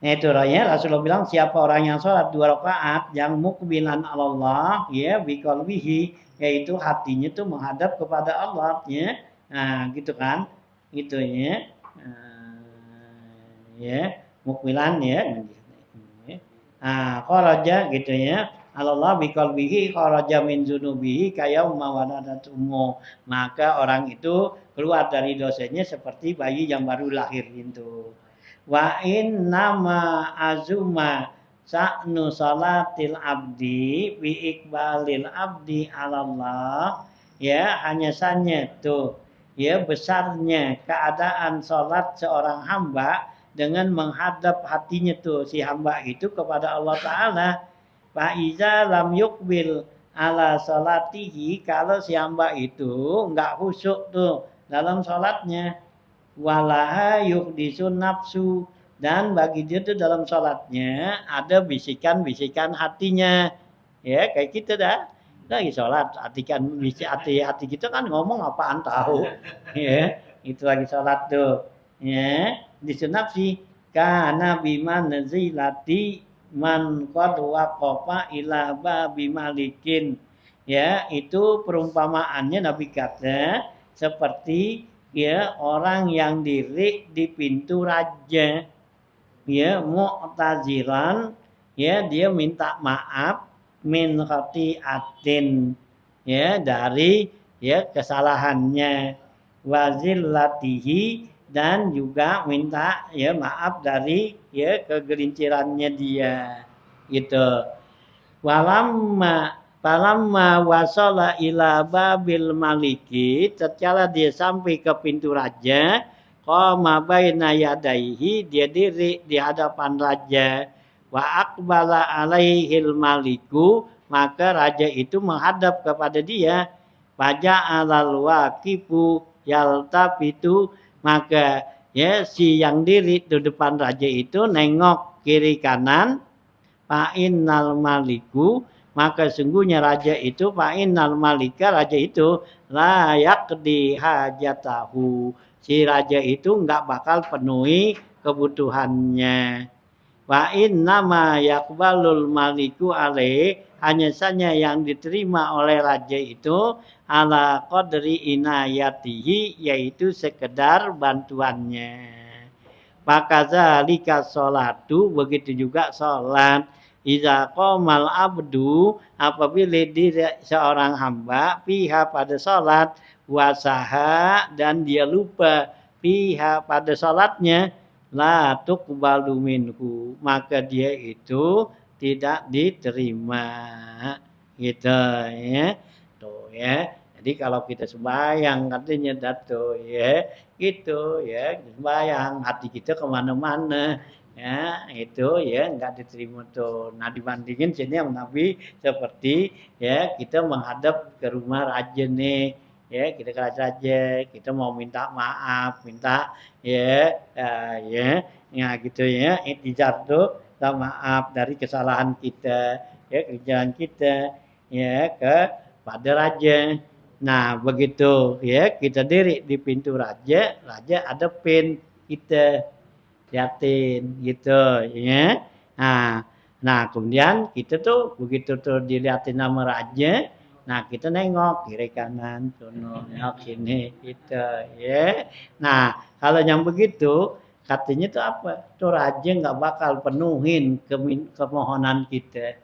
A: nah itu ya Rasulullah bilang siapa orang yang sholat 2 rakaat yang mukbilan Allah ya biqalbihi yaitu hatinya tuh menghadap kepada Allah ya. Nah, gitu kan. Gitu ya. Ya, mukmilan ya. Nah, kharaja gitu ya. Allah biqalbihi kharaja min dzunubihi kayauma waladatumu. Maka orang itu keluar dari dosanya seperti bayi yang baru lahir itu. Wa in nama azuma sa'nu salatil abdi bi ikbalil abdi alallah ya hanya saja tuh ya besarnya keadaan salat seorang hamba dengan menghadap hatinya tuh si hamba itu kepada Allah Ta'ala. Fa iza lam yukbil ala salatihi kalau si hamba itu enggak khusyuk tuh dalam salatnya walaha yuhdisun nafsu dan bagi dia tuh dalam sholatnya ada bisikan-bisikan hatinya ya kayak kita dah lagi sholat hatikan hati kita kan ngomong apaan tahu ya itu lagi sholat tuh ya disunafsi kana biman nazilati man qad waqafa ila babi malikin ya itu perumpamaannya Nabi kata seperti ya orang yang diri di pintu raja ya mu'tazilan ya dia minta maaf min khati'atin ya dari ya kesalahannya wazillatihi dan juga minta ya maaf dari ya kegelincirannya dia gitu Falamma wasala ila babil maliki tatkala dia sampai ke pintu raja qama baina yadaihi dia diri di hadapan raja wa aqbala alaihil maliku maka raja itu menghadap kepada dia faja'alal waqifu yaltafitu maka ya si yang diri di depan raja itu nengok kiri kanan fa innal maliku maka sungguhnya raja itu fa'innal malika raja itu layak di hajatahu si raja itu enggak bakal penuhi kebutuhannya wa innama yaqbalul maliku alaih hanya saja yang diterima oleh raja itu ala qadri inayatihi yaitu sekedar bantuannya maka zalika sholatu begitu juga sholat Iza qomal abdu apabila dia seorang hamba piha pada salat wasaha dan dia lupa piha pada salatnya la tuqbalu minhu maka dia itu tidak diterima gitu ya tuh ya jadi kalau kita sembahyang katanya datu ya gitu ya sembahyang hati kita kemana-mana ya itu ya enggak diterima tuh. Nah dibandingin sini yang Nabi seperti ya kita menghadap ke rumah raja nih ya kita ke raja kita mau minta maaf minta ya gitu ya intizar tuh minta maaf dari kesalahan kita ya kerjaan kita ya pada raja. Nah begitu ya kita diri di pintu raja ada pin kita liatin gitu ya. Nah kemudian kita tuh begitu tuh diliatin nama raja, nah kita nengok kiri kanan sono nengok sini gitu ya. Nah kalau yang begitu katanya tuh apa? Tuh raja nggak bakal penuhin kemohonan kita.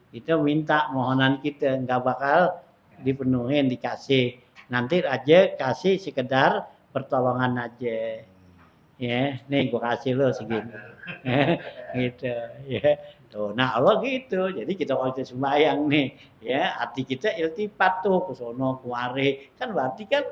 A: Kita minta mohonan kita nggak bakal dipenuhin dikasih. Nanti raja kasih sekedar pertolongan aja. Ya, nih gua kasih lo segini. Gitu, ya. Tuh, nah Allah gitu. Jadi kita kalau kita sembahyang nih, ya, hati kita iltifat tuh ke sono kemari. Kan berarti kan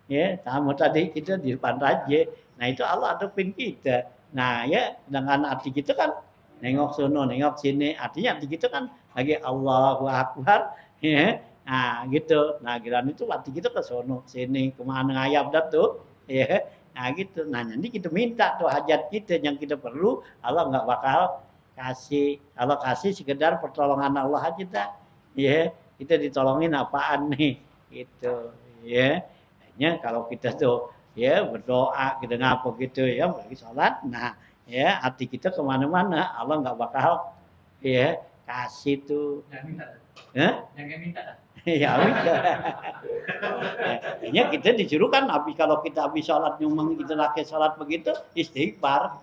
A: ya, sama tadi kita di depan raja. Nah, itu Allah hadapin kita. Nah, ya, dengan hati kita kan nengok sono, nengok sini. Artinya hati kita kan lagi Allahu Akbar, ya. Nah, gitu. Nah, giliran itu hati kita ke sono, sini, kemana ngayap dah tuh, ya. Nah, gitu. Nah, nanti kita minta tuh hajat kita yang kita perlu, Allah nggak bakal kasih. Allah kasih sekedar pertolongan Allah aja dah. Ya, kita ditolongin apaan nih? Gitu, ya. Ya, kalau kita tuh ya berdoa kita ngapa gitu ya lagi sholat, nah ya hati kita kemana-mana Allah nggak bakal ya kasih tuh.
B: Jangan minta.
A: Hah?
B: Jangan minta.
A: Ya bisa. Ya, kita disuruh kan kalau kita habis sholat nyumbang kita laki sholat begitu istighfar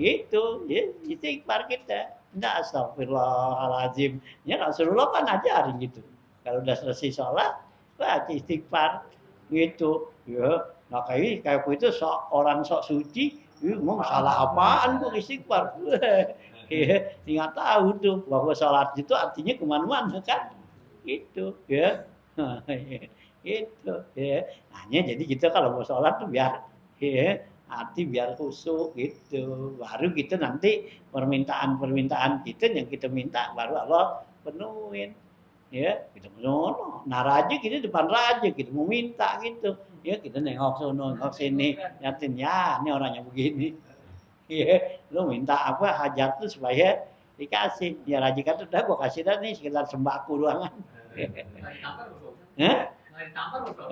A: gitu ya istighfar kita nggak astagfirullahaladzim ya Rasulullah kan ajarin gitu kalau udah selesai sholat baca istighfar gitu ya nah kayak itu orang sok suci mau salah apaan kok istighfar ya nggak tahu tuh bahwa sholat itu artinya kemana-mana kan gitu ya gitu ya hanya jadi kita kalau mau sholat tuh biar ya hati biar khusyuk gitu baru kita nanti permintaan kita yang kita minta baru Allah penuhin ya kita sono nah raja kita depan raja kita mau minta gitu ya kita nengok sono nengok sini liatin ya ini orangnya begini ya lu minta apa hajat tuh supaya dikasih ya raja kata udah gua kasih dah nih sekitar sembako doang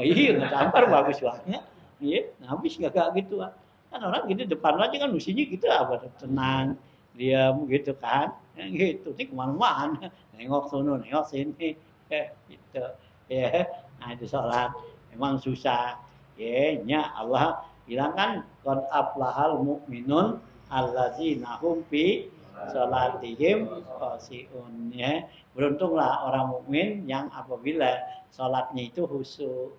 A: iya nggak tampar bagus banget iya nah, habis nggak gitu kan orang gitu depan raja kan mestinya kita apa tenang diam gitu kan gitu sih kemana-mana nengok sono nengok sini gitu ya nah itu sholat memang susah ya nya Allah bilang kan qad aflahal mu'minun allazina hum fi sholatihim khashi'un ya beruntunglah orang mukmin yang apabila sholatnya itu khusyuk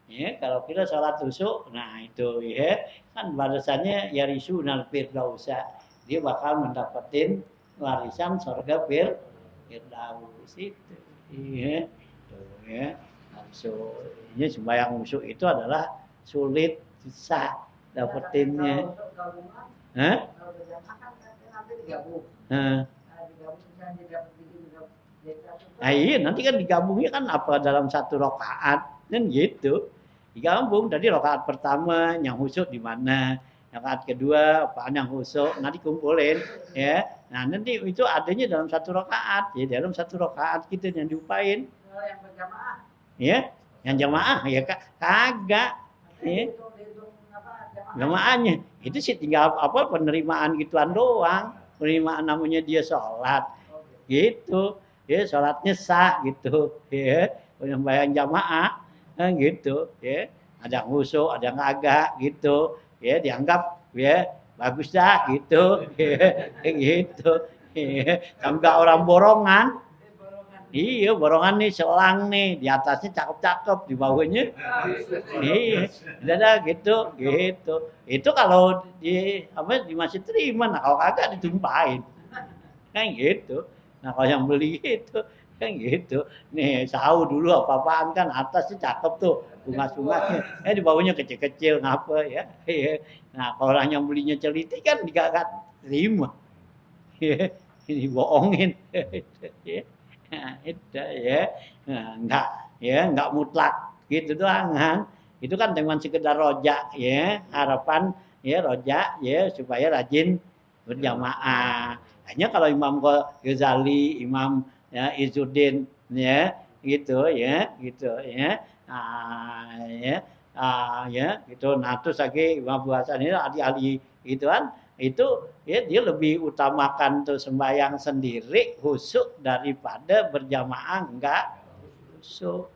A: ya kalau kita sholat khusyuk nah itu ya kan balasannya yarisunal firdausa dia bakal mendapatin warisan surga firdaus itu iya tuh ya so ini sembahyang khusyuk itu adalah sulit susah dapetinnya hah? Nah iya nanti kan digabungnya kan apa dalam satu rakaat kan gitu digabung tadi rakaat pertama yang khusyuk di mana rakaat kedua apaan yang khusyuk nanti kumpulin ya nah nanti itu adanya dalam satu rakaat ya dalam satu rakaat kita yang diupain yang berjamaah ya yang jamaah ya kagak ya jamaahnya itu sih tinggal apa penerimaan gituan doang penerimaan namanya dia sholat gitu ya sholatnya sah gitu ya pengembayang jamaah gitu ya ada yang khusyuk ada yang kagak gitu ya dianggap ya bagus dah gitu ya gitu ya enggak orang borongan iya borongan nih selang nih di atasnya cakep-cakep di bawahnya iya udah gitu itu kalau di apa masih terima nah kalau kagak ditumpahin kan gitu nah kalau yang beli itu kan gitu nih sahu dulu apa-apaan kan atasnya cakep tuh bunga-bunganya di bawahnya kecil-kecil ngapa ya nah kalau orang yang belinya celiti kan dikagak terima ini bohongin nah, itu nah, enggak mutlak gitu doang kan itu kan cuma sekedar rojak ya harapan ya rojak ya supaya rajin berjamaah hanya kalau Imam Ghazali Imam ya Izzuddin ya gitu ya ya gitu nah terus lagi Imam Abu Hasan ini ahli gitu kan itu ya dia lebih utamakan tuh sembahyang sendiri khusyuk daripada berjamaah enggak khusyuk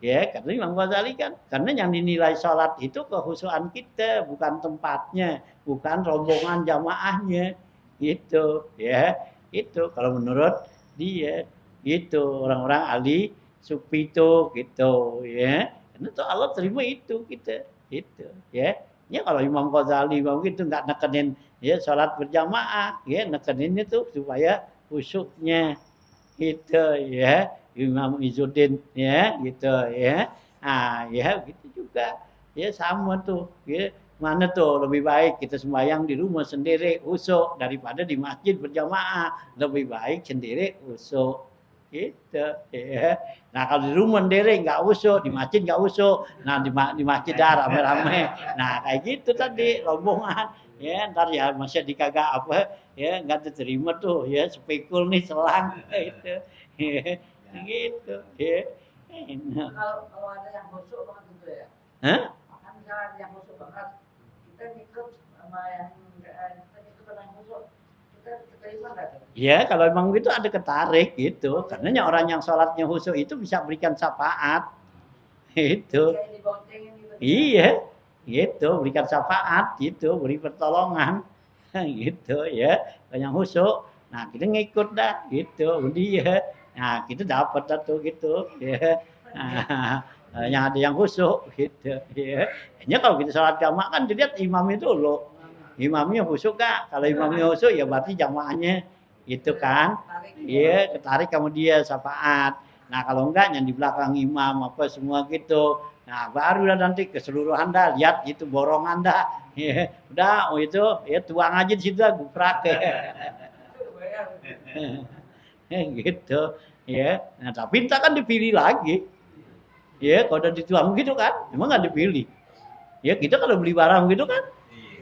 A: ya karena Imam Ghazali kan karena yang dinilai sholat itu kekhusyukan kita bukan tempatnya bukan rombongan jamaahnya gitu ya itu kalau menurut dia itu orang-orang ahli sufi itu gitu ya karena tuh Allah terima itu kita itu ya Ya kalau Imam Ghazali begitu nggak nekenin ya sholat berjamaah, ya nekeninnya tuh supaya khusyuknya gitu ya. Imam Izzuddin ya gitu ya. Ah ya gitu juga. Ya sama tuh ya. Mana tuh lebih baik kita sembahyang di rumah sendiri khusyuk daripada di masjid berjamaah. Lebih baik sendiri khusyuk gitu ya. Nah kalau di rumah sendiri nggak khusyuk, di masjid nggak khusyuk. Nah di masjid dah rame-rame. Nah kayak gitu tadi rombongan ya ntar ya masih dikagak apa ya nggak diterima tuh ya spekul nih selang gitu ya, gitu ya. Nah.
E: Kalau ada yang busuk banget gitu ya.
A: Hah?
E: Kan misalnya ada yang busuk banget, kita ngikut sama yang kita ngikut sama yang busuk, kita terima nggak tuh?
A: Ya kalau memang itu ada ketarik gitu, karena orang yang sholatnya khusyuk itu bisa berikan syafaat, itu.
E: Kayak diboncengin gitu.
A: Iya, gitu berikan syafaat, gitu beri pertolongan, gitu ya. Yang khusyuk, nah kita ngikut dah, gitu dia. Nah kita dapat tuh gitu, ya. Nah, yang ada yang khusyuk, gitu ya. Hanya kalau kita sholat jamaah kan dilihat imamnya dulu, imamnya khusyuk gak? Kalau imamnya khusyuk ya berarti jamaahnya itu kan, iya ketarik sama dia syafaat. Nah kalau enggak yang di belakang imam apa semua gitu. Nah baru lah nanti keseluruhan dah lihat itu borongan dah. Ya, udah oh itu ya tuang aja di situ guprak gitu ya. Nah tapi entah kan dipilih lagi. Ya kalau udah dituang gitu kan, emang nggak dipilih. Ya kita kalau beli barang gitu kan,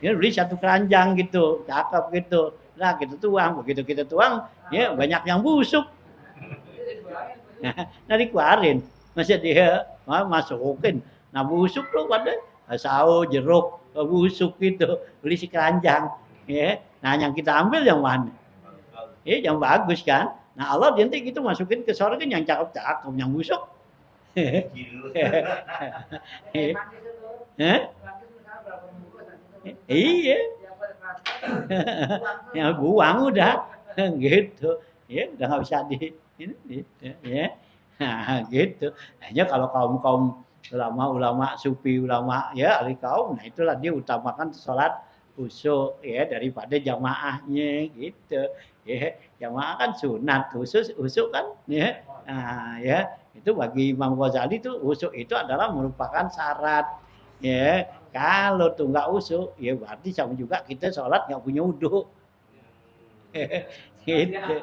A: ya beli satu keranjang gitu, cakep gitu. Nah kita tuang, begitu kita tuang, ya banyak yang busuk. Nah dikeluarin, masa dia masukin. Nah busuk tuh pada saus jeruk busuk gitu, beli si keranjang. Ya, nah yang kita ambil yang mana? Ya yang bagus kan. Nah Allah nanti gitu masukin ke surga yang cakep-cakep, yang busuk. Iya. Ya buang udah gitu. Ya udah nggak bisa di ini gitu, ya. Nah, gitu. Hanya kalau kaum-kaum ulama-ulama sufi, ulama ya ahli kaum, nah itulah dia utamakan sholat khusyuk ya daripada jamaahnya gitu. Ya, jamaah kan sunat, khusyuk kan ya. Nah, ya itu bagi Imam Ghazali itu khusyuk itu adalah merupakan syarat ya. Kalau tuh nggak khusyuk ya berarti sama juga kita sholat nggak punya wudhu. Gitu.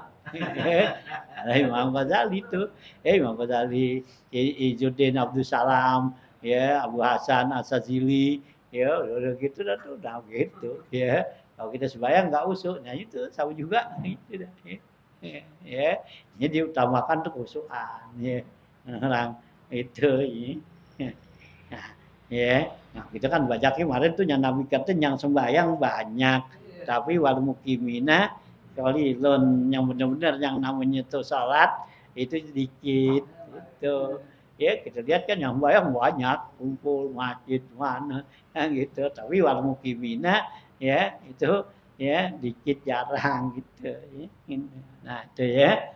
A: Ada Imam Ghazali itu, Imam Ghazali, Izzuddin Abdul Salam, ya Abu Hasan Asazili, ya udah gitu dah tuh, udah gitu, ya. Kalau kita sembahyang nggak khusyuk, nah itu sama juga, itu dah, ya. Ini diutamakan tuh khusyukan, ya. Orang itu, ya. Nah, ya. Nah, kita kan baca kemarin tuh yang Nabi kata yang sembahyang banyak, tapi wal mukimina qalilun, yang benar-benar yang namanya itu salat itu sedikit itu ya kita lihat kan yang sembahyang banyak kumpul masjid mana gitu, tapi wal mukimina ya itu ya dikit jarang gitu ya. Nah itu ya.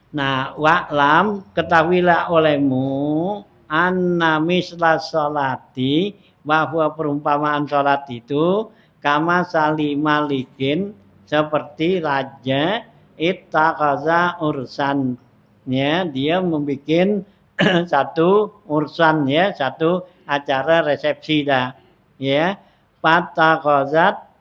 A: Nah, wa'lam ketahuilah olehmu anna misla sholati, bahwa perumpamaan sholat itu kama salimalikin, seperti raja ittaqaza ursannya, dia membuat satu ursan ya, satu acara resepsi dah ya.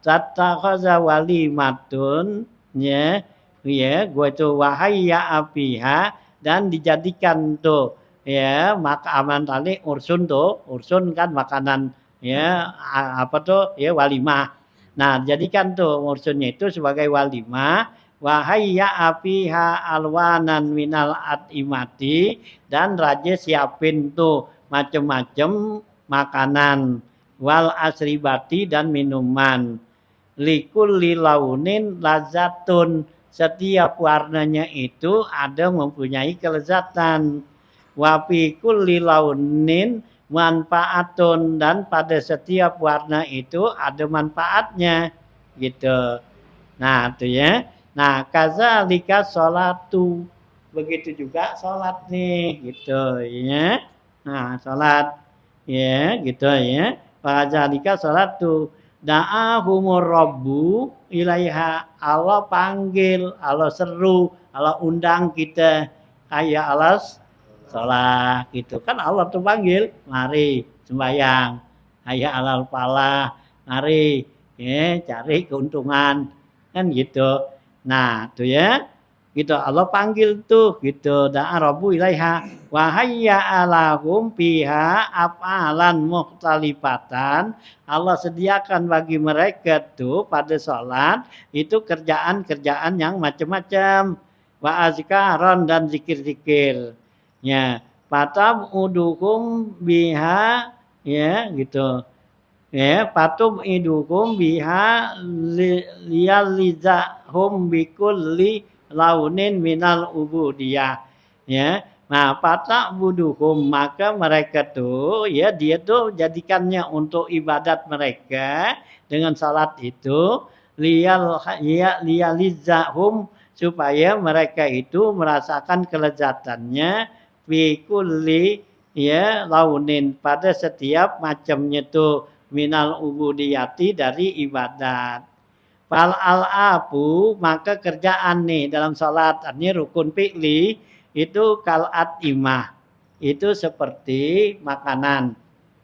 A: Tatakoza walimatun ya. Ya, gua itu wahaya apiha, dan dijadikan tuh ya makanan tadi ursun tuh, ursun kan makanan ya apa tuh ya walimah. Nah, jadikan tuh ursunnya itu sebagai walimah, wahaya apiha alwanan minal atimati, dan raja siapin tuh macem-macem makanan, wal asribati dan minuman, likulli launin lazatun, setiap warnanya itu ada mempunyai kelezatan, wafi kulli launin manfaatun, dan pada setiap warna itu ada manfaatnya gitu. Nah itu ya. Nah kazalika sholatu, begitu juga sholat nih gitu ya. Nah, salat ya, gitu ya. Fakadzalika salatu da'ahumur rabbu ilaiha. Allah panggil, Allah seru, Allah undang kita kayak alas salat gitu. Kan Allah tuh panggil, mari sembahyang. Hayya alal falah, mari ya cari keuntungan. Kan gitu. Nah, tuh ya. Gitu Allah panggil tuh gitu da'a rabbu ilaiha wa hayya alahum fiha afalan mukhtalifatan. Allah sediakan bagi mereka tuh pada salat itu kerjaan-kerjaan yang macam-macam, wa azkaron dan zikir-zikir. Ya, patam udukum biha ya gitu. Ya, patum idukum biha liyalizahum bikulli launin minal ubudiyah. Ya. Nah, patak buduhum maka mereka tuh ya dia tuh jadikannya untuk ibadat mereka dengan salat itu liyalizahum supaya mereka itu merasakan kelezatannya fi kulli ya launin pada setiap macamnya tuh minal ubudiyati dari ibadat. Fal al-abu maka kerjaan nih dalam salat artinya rukun fi'li itu kal atimah. Itu seperti makanan.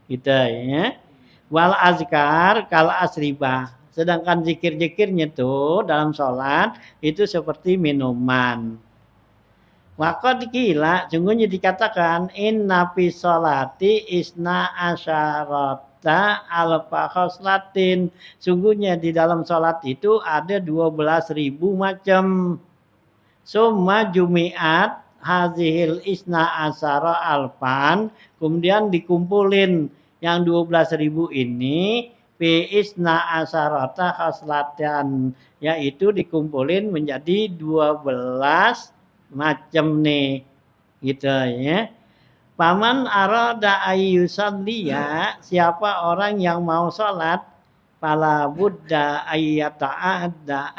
A: Gitu ya. Wal azkar kal asribah. Sedangkan zikir-zikirnya tuh dalam salat itu seperti minuman. Waqad qila sungguhnya dikatakan inna fi sholati isna asyarata alfa khoslatin. Sungguhnya di dalam salat itu ada 12.000 macam. Summa jumi'at hazihil isna asyara alfan. Kemudian dikumpulin yang 12.000 ini fi isna asyarata khoslatan. Yaitu dikumpulin menjadi 12 macam nih gitu ya. Paman arada ayyusalliya siapa orang yang mau salat fala budda ayata'ahada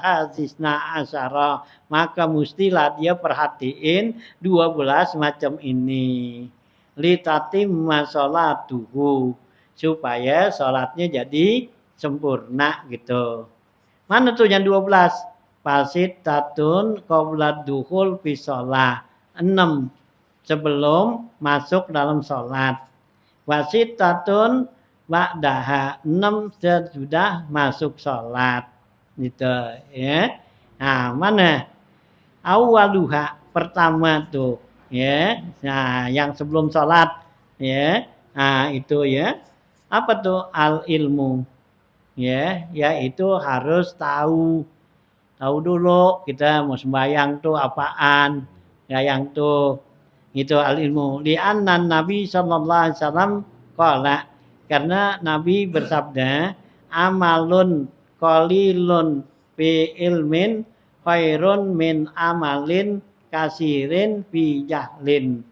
A: hazisna asyara maka mustilah dia perhatiin 12 macam ini litatimma sholatuhu supaya salatnya jadi sempurna gitu. Mana tuh yang 12? Fasid tatun qabla dukhul fi shalah. 6 sebelum masuk dalam salat. Wasid tatun ba'daha. 6 sesudah masuk salat. Gitu ya. Nah, mana? Awaluha pertama tuh ya. Nah, yang sebelum salat ya. Nah, itu ya. Apa tuh al ilmu? Ya, yaitu harus tahu dulu kita mau sembahyang tuh apaan ya yang tuh itu al ilmu li anna nabi sallallahu alaihi wasallam qala karena nabi bersabda amalun qalilun fi ilmin khairun min amalin kasirin fi jahlin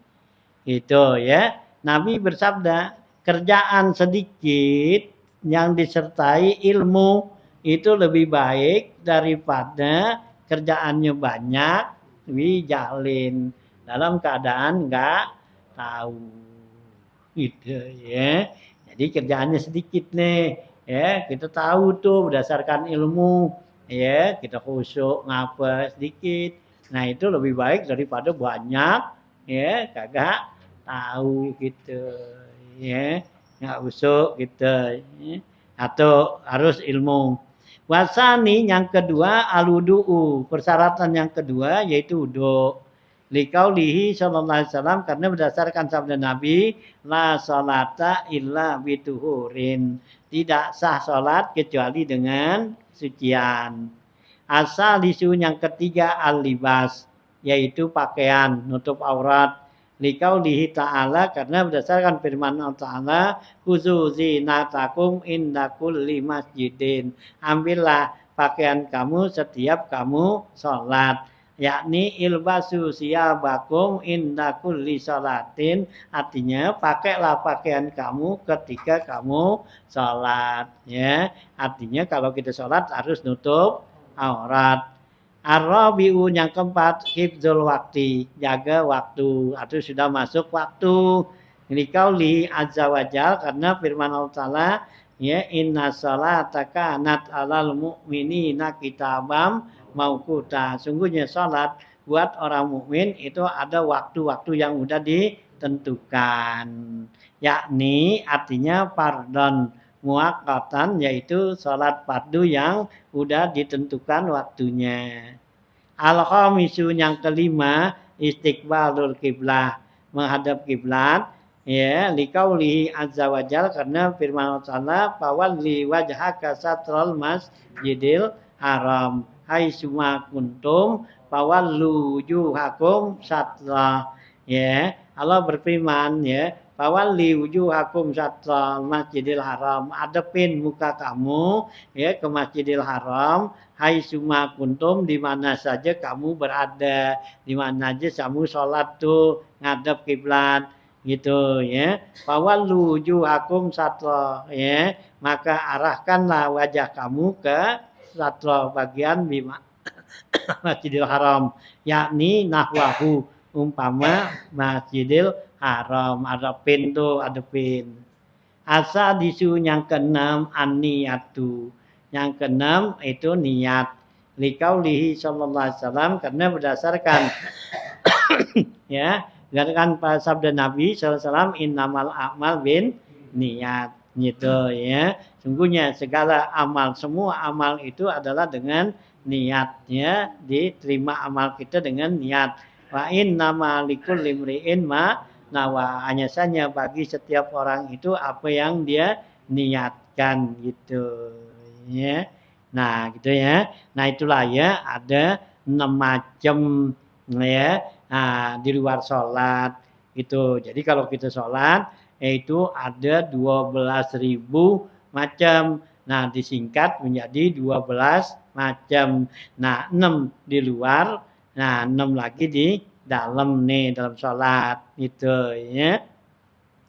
A: itu ya nabi bersabda kerjaan sedikit yang disertai ilmu itu lebih baik daripada kerjaannya banyak wijalin dalam keadaan enggak tahu gitu ya. Jadi kerjaannya sedikit nih ya, kita tahu tuh berdasarkan ilmu ya, kita khusyuk ngapa sedikit. Nah, itu lebih baik daripada banyak ya, kagak tahu gitu ya, enggak khusyuk gitu ya. Atau harus ilmu. Wasani yang kedua al-wudu'u. Persyaratan yang kedua yaitu wudu'. Liqaulihi sallallahu alaihi wasallam karena berdasarkan sabda Nabi la salata illa bituhurin. Tidak sah salat kecuali dengan sucian. Asal isu yang ketiga al-libas yaitu pakaian nutup aurat. Liqaulihi ta'ala karena berdasarkan firman Allah Ta'ala khuzuzi natakum inda kulli masjidin ambillah pakaian kamu setiap kamu sholat yakni ilbasu siyabakum inda kulli sholatin artinya pakailah pakaian kamu ketika kamu sholat ya artinya kalau kita sholat harus nutup aurat Ar-rabi'u yang keempat, hifdzul waktu, jaga waktu atau sudah masuk waktu. Liqauli azza wajal karena firman Allah Ta'ala ya inna salata kanat 'alal mu'minina kitabam mauquta. Sungguhnya salat buat orang mukmin itu ada waktu-waktu yang udah ditentukan. Yakni artinya fardhon muaqqatan yaitu salat fardu yang udah ditentukan waktunya. Al-khamisu yang kelima istiqbalul kiblah, menghadap kiblat ya liqauli azza wajal karena firman Allah Ta'ala fawalli wajhaka satral masjidil haram haitsuma kuntum fawallu wujuhakum satra ya Allah berfirman ya fawalli wujuhakum satral masjidil haram adepin muka kamu ya ke Masjidil Haram haitsuma kuntum di mana saja kamu berada di mana aja kamu sholat tuh ngadep kiblat gitu ya fawallu wujuhakum satra ya maka arahkanlah wajah kamu ke satra bagian bima Masjidil Haram yakni nahwahu umpama Masjidil Haram ada pintu asa disu yang keenam an-niyatu yang keenam itu niat liqaulihi sallallahu alaihi wasallam karena berdasarkan ya berdasarkan sabda Nabi sallallahu alaihi wasallam innamal a'mal bin niat gitu ya sungguhnya segala amal semua amal itu adalah dengan niatnya diterima amal kita dengan niat wa innama likulli imri'in ma nawa hanya saja bagi setiap orang itu apa yang dia niatkan gitu ya nah gitu ya nah itulah ya ada 6 macam ya nah di luar sholat itu jadi kalau kita sholat itu ada 12.000 macam nah disingkat menjadi 12 macam nah 6 di luar nah 6 lagi di dalam dalam sholat itu ya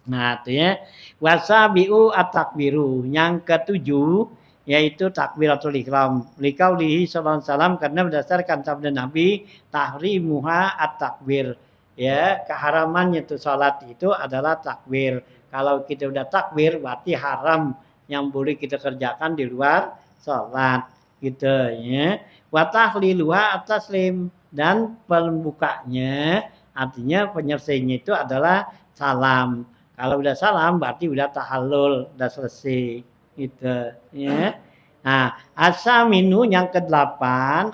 A: nah itu ya wasabiu at-takbiru yang ketujuh yaitu takbiratul ihram liqaulihi sallallahu alaihi wasallam karena berdasarkan sabda Nabi tahrimuha at-takbir ya keharamannya itu sholat itu adalah takbir kalau kita udah takbir berarti haram yang boleh kita kerjakan di luar sholat gitu ya wa tahliluha at-taslim dan pembukanya artinya penyelesaiannya itu adalah salam. Kalau udah salam berarti udah tahallul, udah selesai gitu ya. Nah, asaminu yang ke-8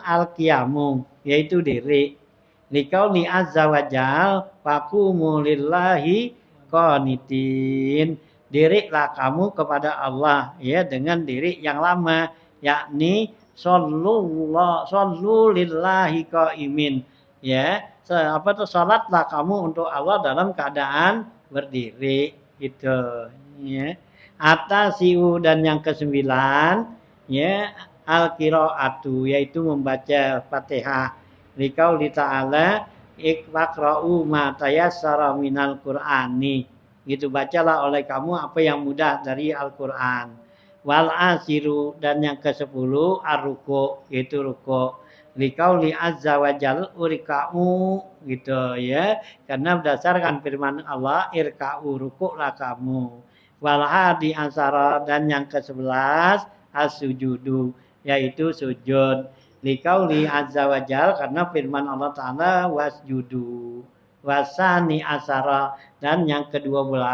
A: al-qiyamu yaitu diri. Liqauli azza wajal faqumu lillahi qanitin. Dirilah kamu kepada Allah ya dengan diri yang lama yakni Sallu lillahi qaimin ya apa tuh salatlah kamu untuk Allah dalam keadaan berdiri gitu ya atasiu dan yang ke-9 ya al-qiraatu yaitu membaca Fatihah liqauli ta'ala iqra'u ma tayassara minal qur'ani gitu bacalah oleh kamu apa yang mudah dari Al-Qur'an wal asiru dan yang ke-10 ar-ruku itu ruku liqauli azza wajal urka'u gitu ya karena berdasarkan firman Allah irka'u rukuklah kamu wal hadi ansara dan yang ke-11 as-sujudu yaitu sujud liqauli azza wajal karena firman Allah Ta'ala wasjudu wasani asara dan yang ke-12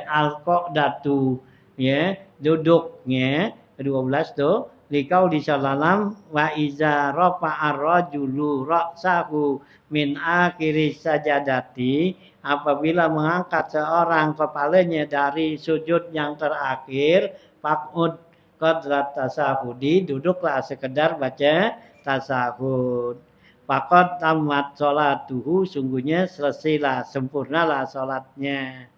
A: al-qa'datu ya duduknya ke-12 tuh liqauli sallallahu wa iza rafa'ar rajulu ra'sahu min akhiri sajadati apabila mengangkat seorang kepalanya dari sujud yang terakhir faqud qadrat tasahudi duduklah sekedar baca tasahud faqad tamat sholatuhu sungguhnya selesailah sempurnalah salatnya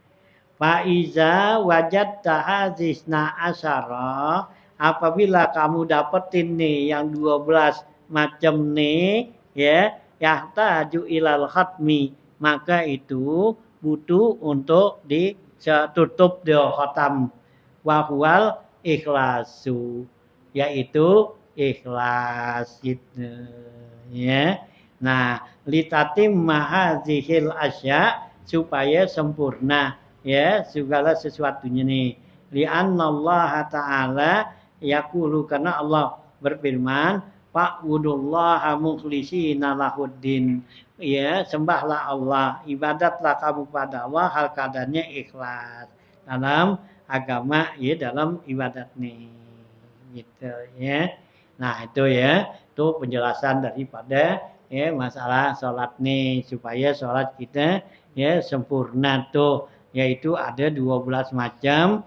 A: Faiza wajad tahazisna asyara apabila kamu dapetin nih yang 12 macam nih ya yahtaju ilal khatmi maka itu butuh untuk ditutup di khatam wa huwal ikhlasu yaitu ikhlas gitu ya. Nah, litatim mahadzihil asya supaya sempurna ya segala sesuatunya nih. Li'annallaha ta'ala yaqulu karena Allah berfirman, fa'budullaha mukhlishina lahuddin. Ya, sembahlah Allah, ibadatlah kamu pada Allah hal keadaannya ikhlas dalam agama ya dalam ibadat nih. Gitu ya. Nah, itu ya, itu penjelasan daripada ya masalah sholat nih supaya sholat kita ya sempurna tuh yaitu ada 12 macam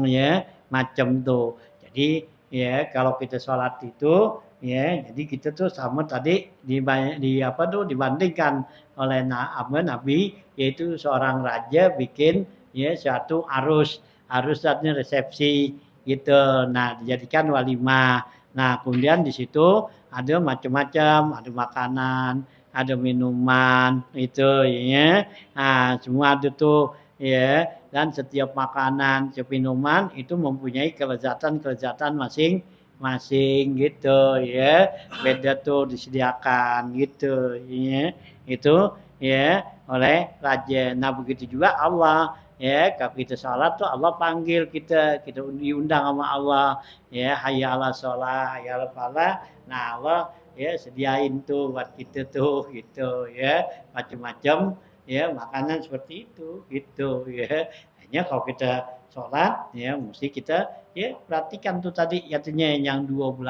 A: ya macam tuh. Jadi ya kalau kita sholat itu ya jadi kita tuh sama tadi dibandingkan oleh Nabi yaitu seorang raja bikin ya suatu arus artinya resepsi gitu. Nah dijadikan walimah. Nah kemudian di situ ada macam-macam, ada makanan, ada minuman, itu ya. Nah, semua ada tuh ya. Dan setiap makanan, setiap minuman itu mempunyai kelezatan-kelezatan masing-masing gitu ya. Beda tuh disediakan gitu ya. Itu ya oleh raja. Nah, begitu juga Allah ya kalau kita sholat tuh Allah panggil kita diundang sama Allah ya hayya ala sholat hayya ala falah. Nah Allah ya sediain tuh buat kita tuh gitu ya macam-macam ya makanan seperti itu gitu ya. Hanya kalau kita sholat ya mesti kita ya perhatikan tuh tadi artinya yang 12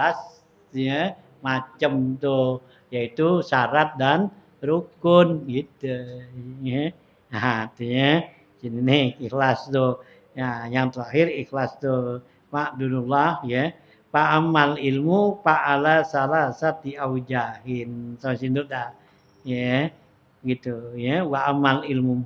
A: ya macam tuh yaitu syarat dan rukun gitu ya. Nah artinya sini nih ikhlas tuh ya yang terakhir ikhlas tuh ma'dudullah ya Pa'amal ilmu pa'ala salasati aujahin. So sini dah. Ya. Gitu ya. Wa amal ilmu.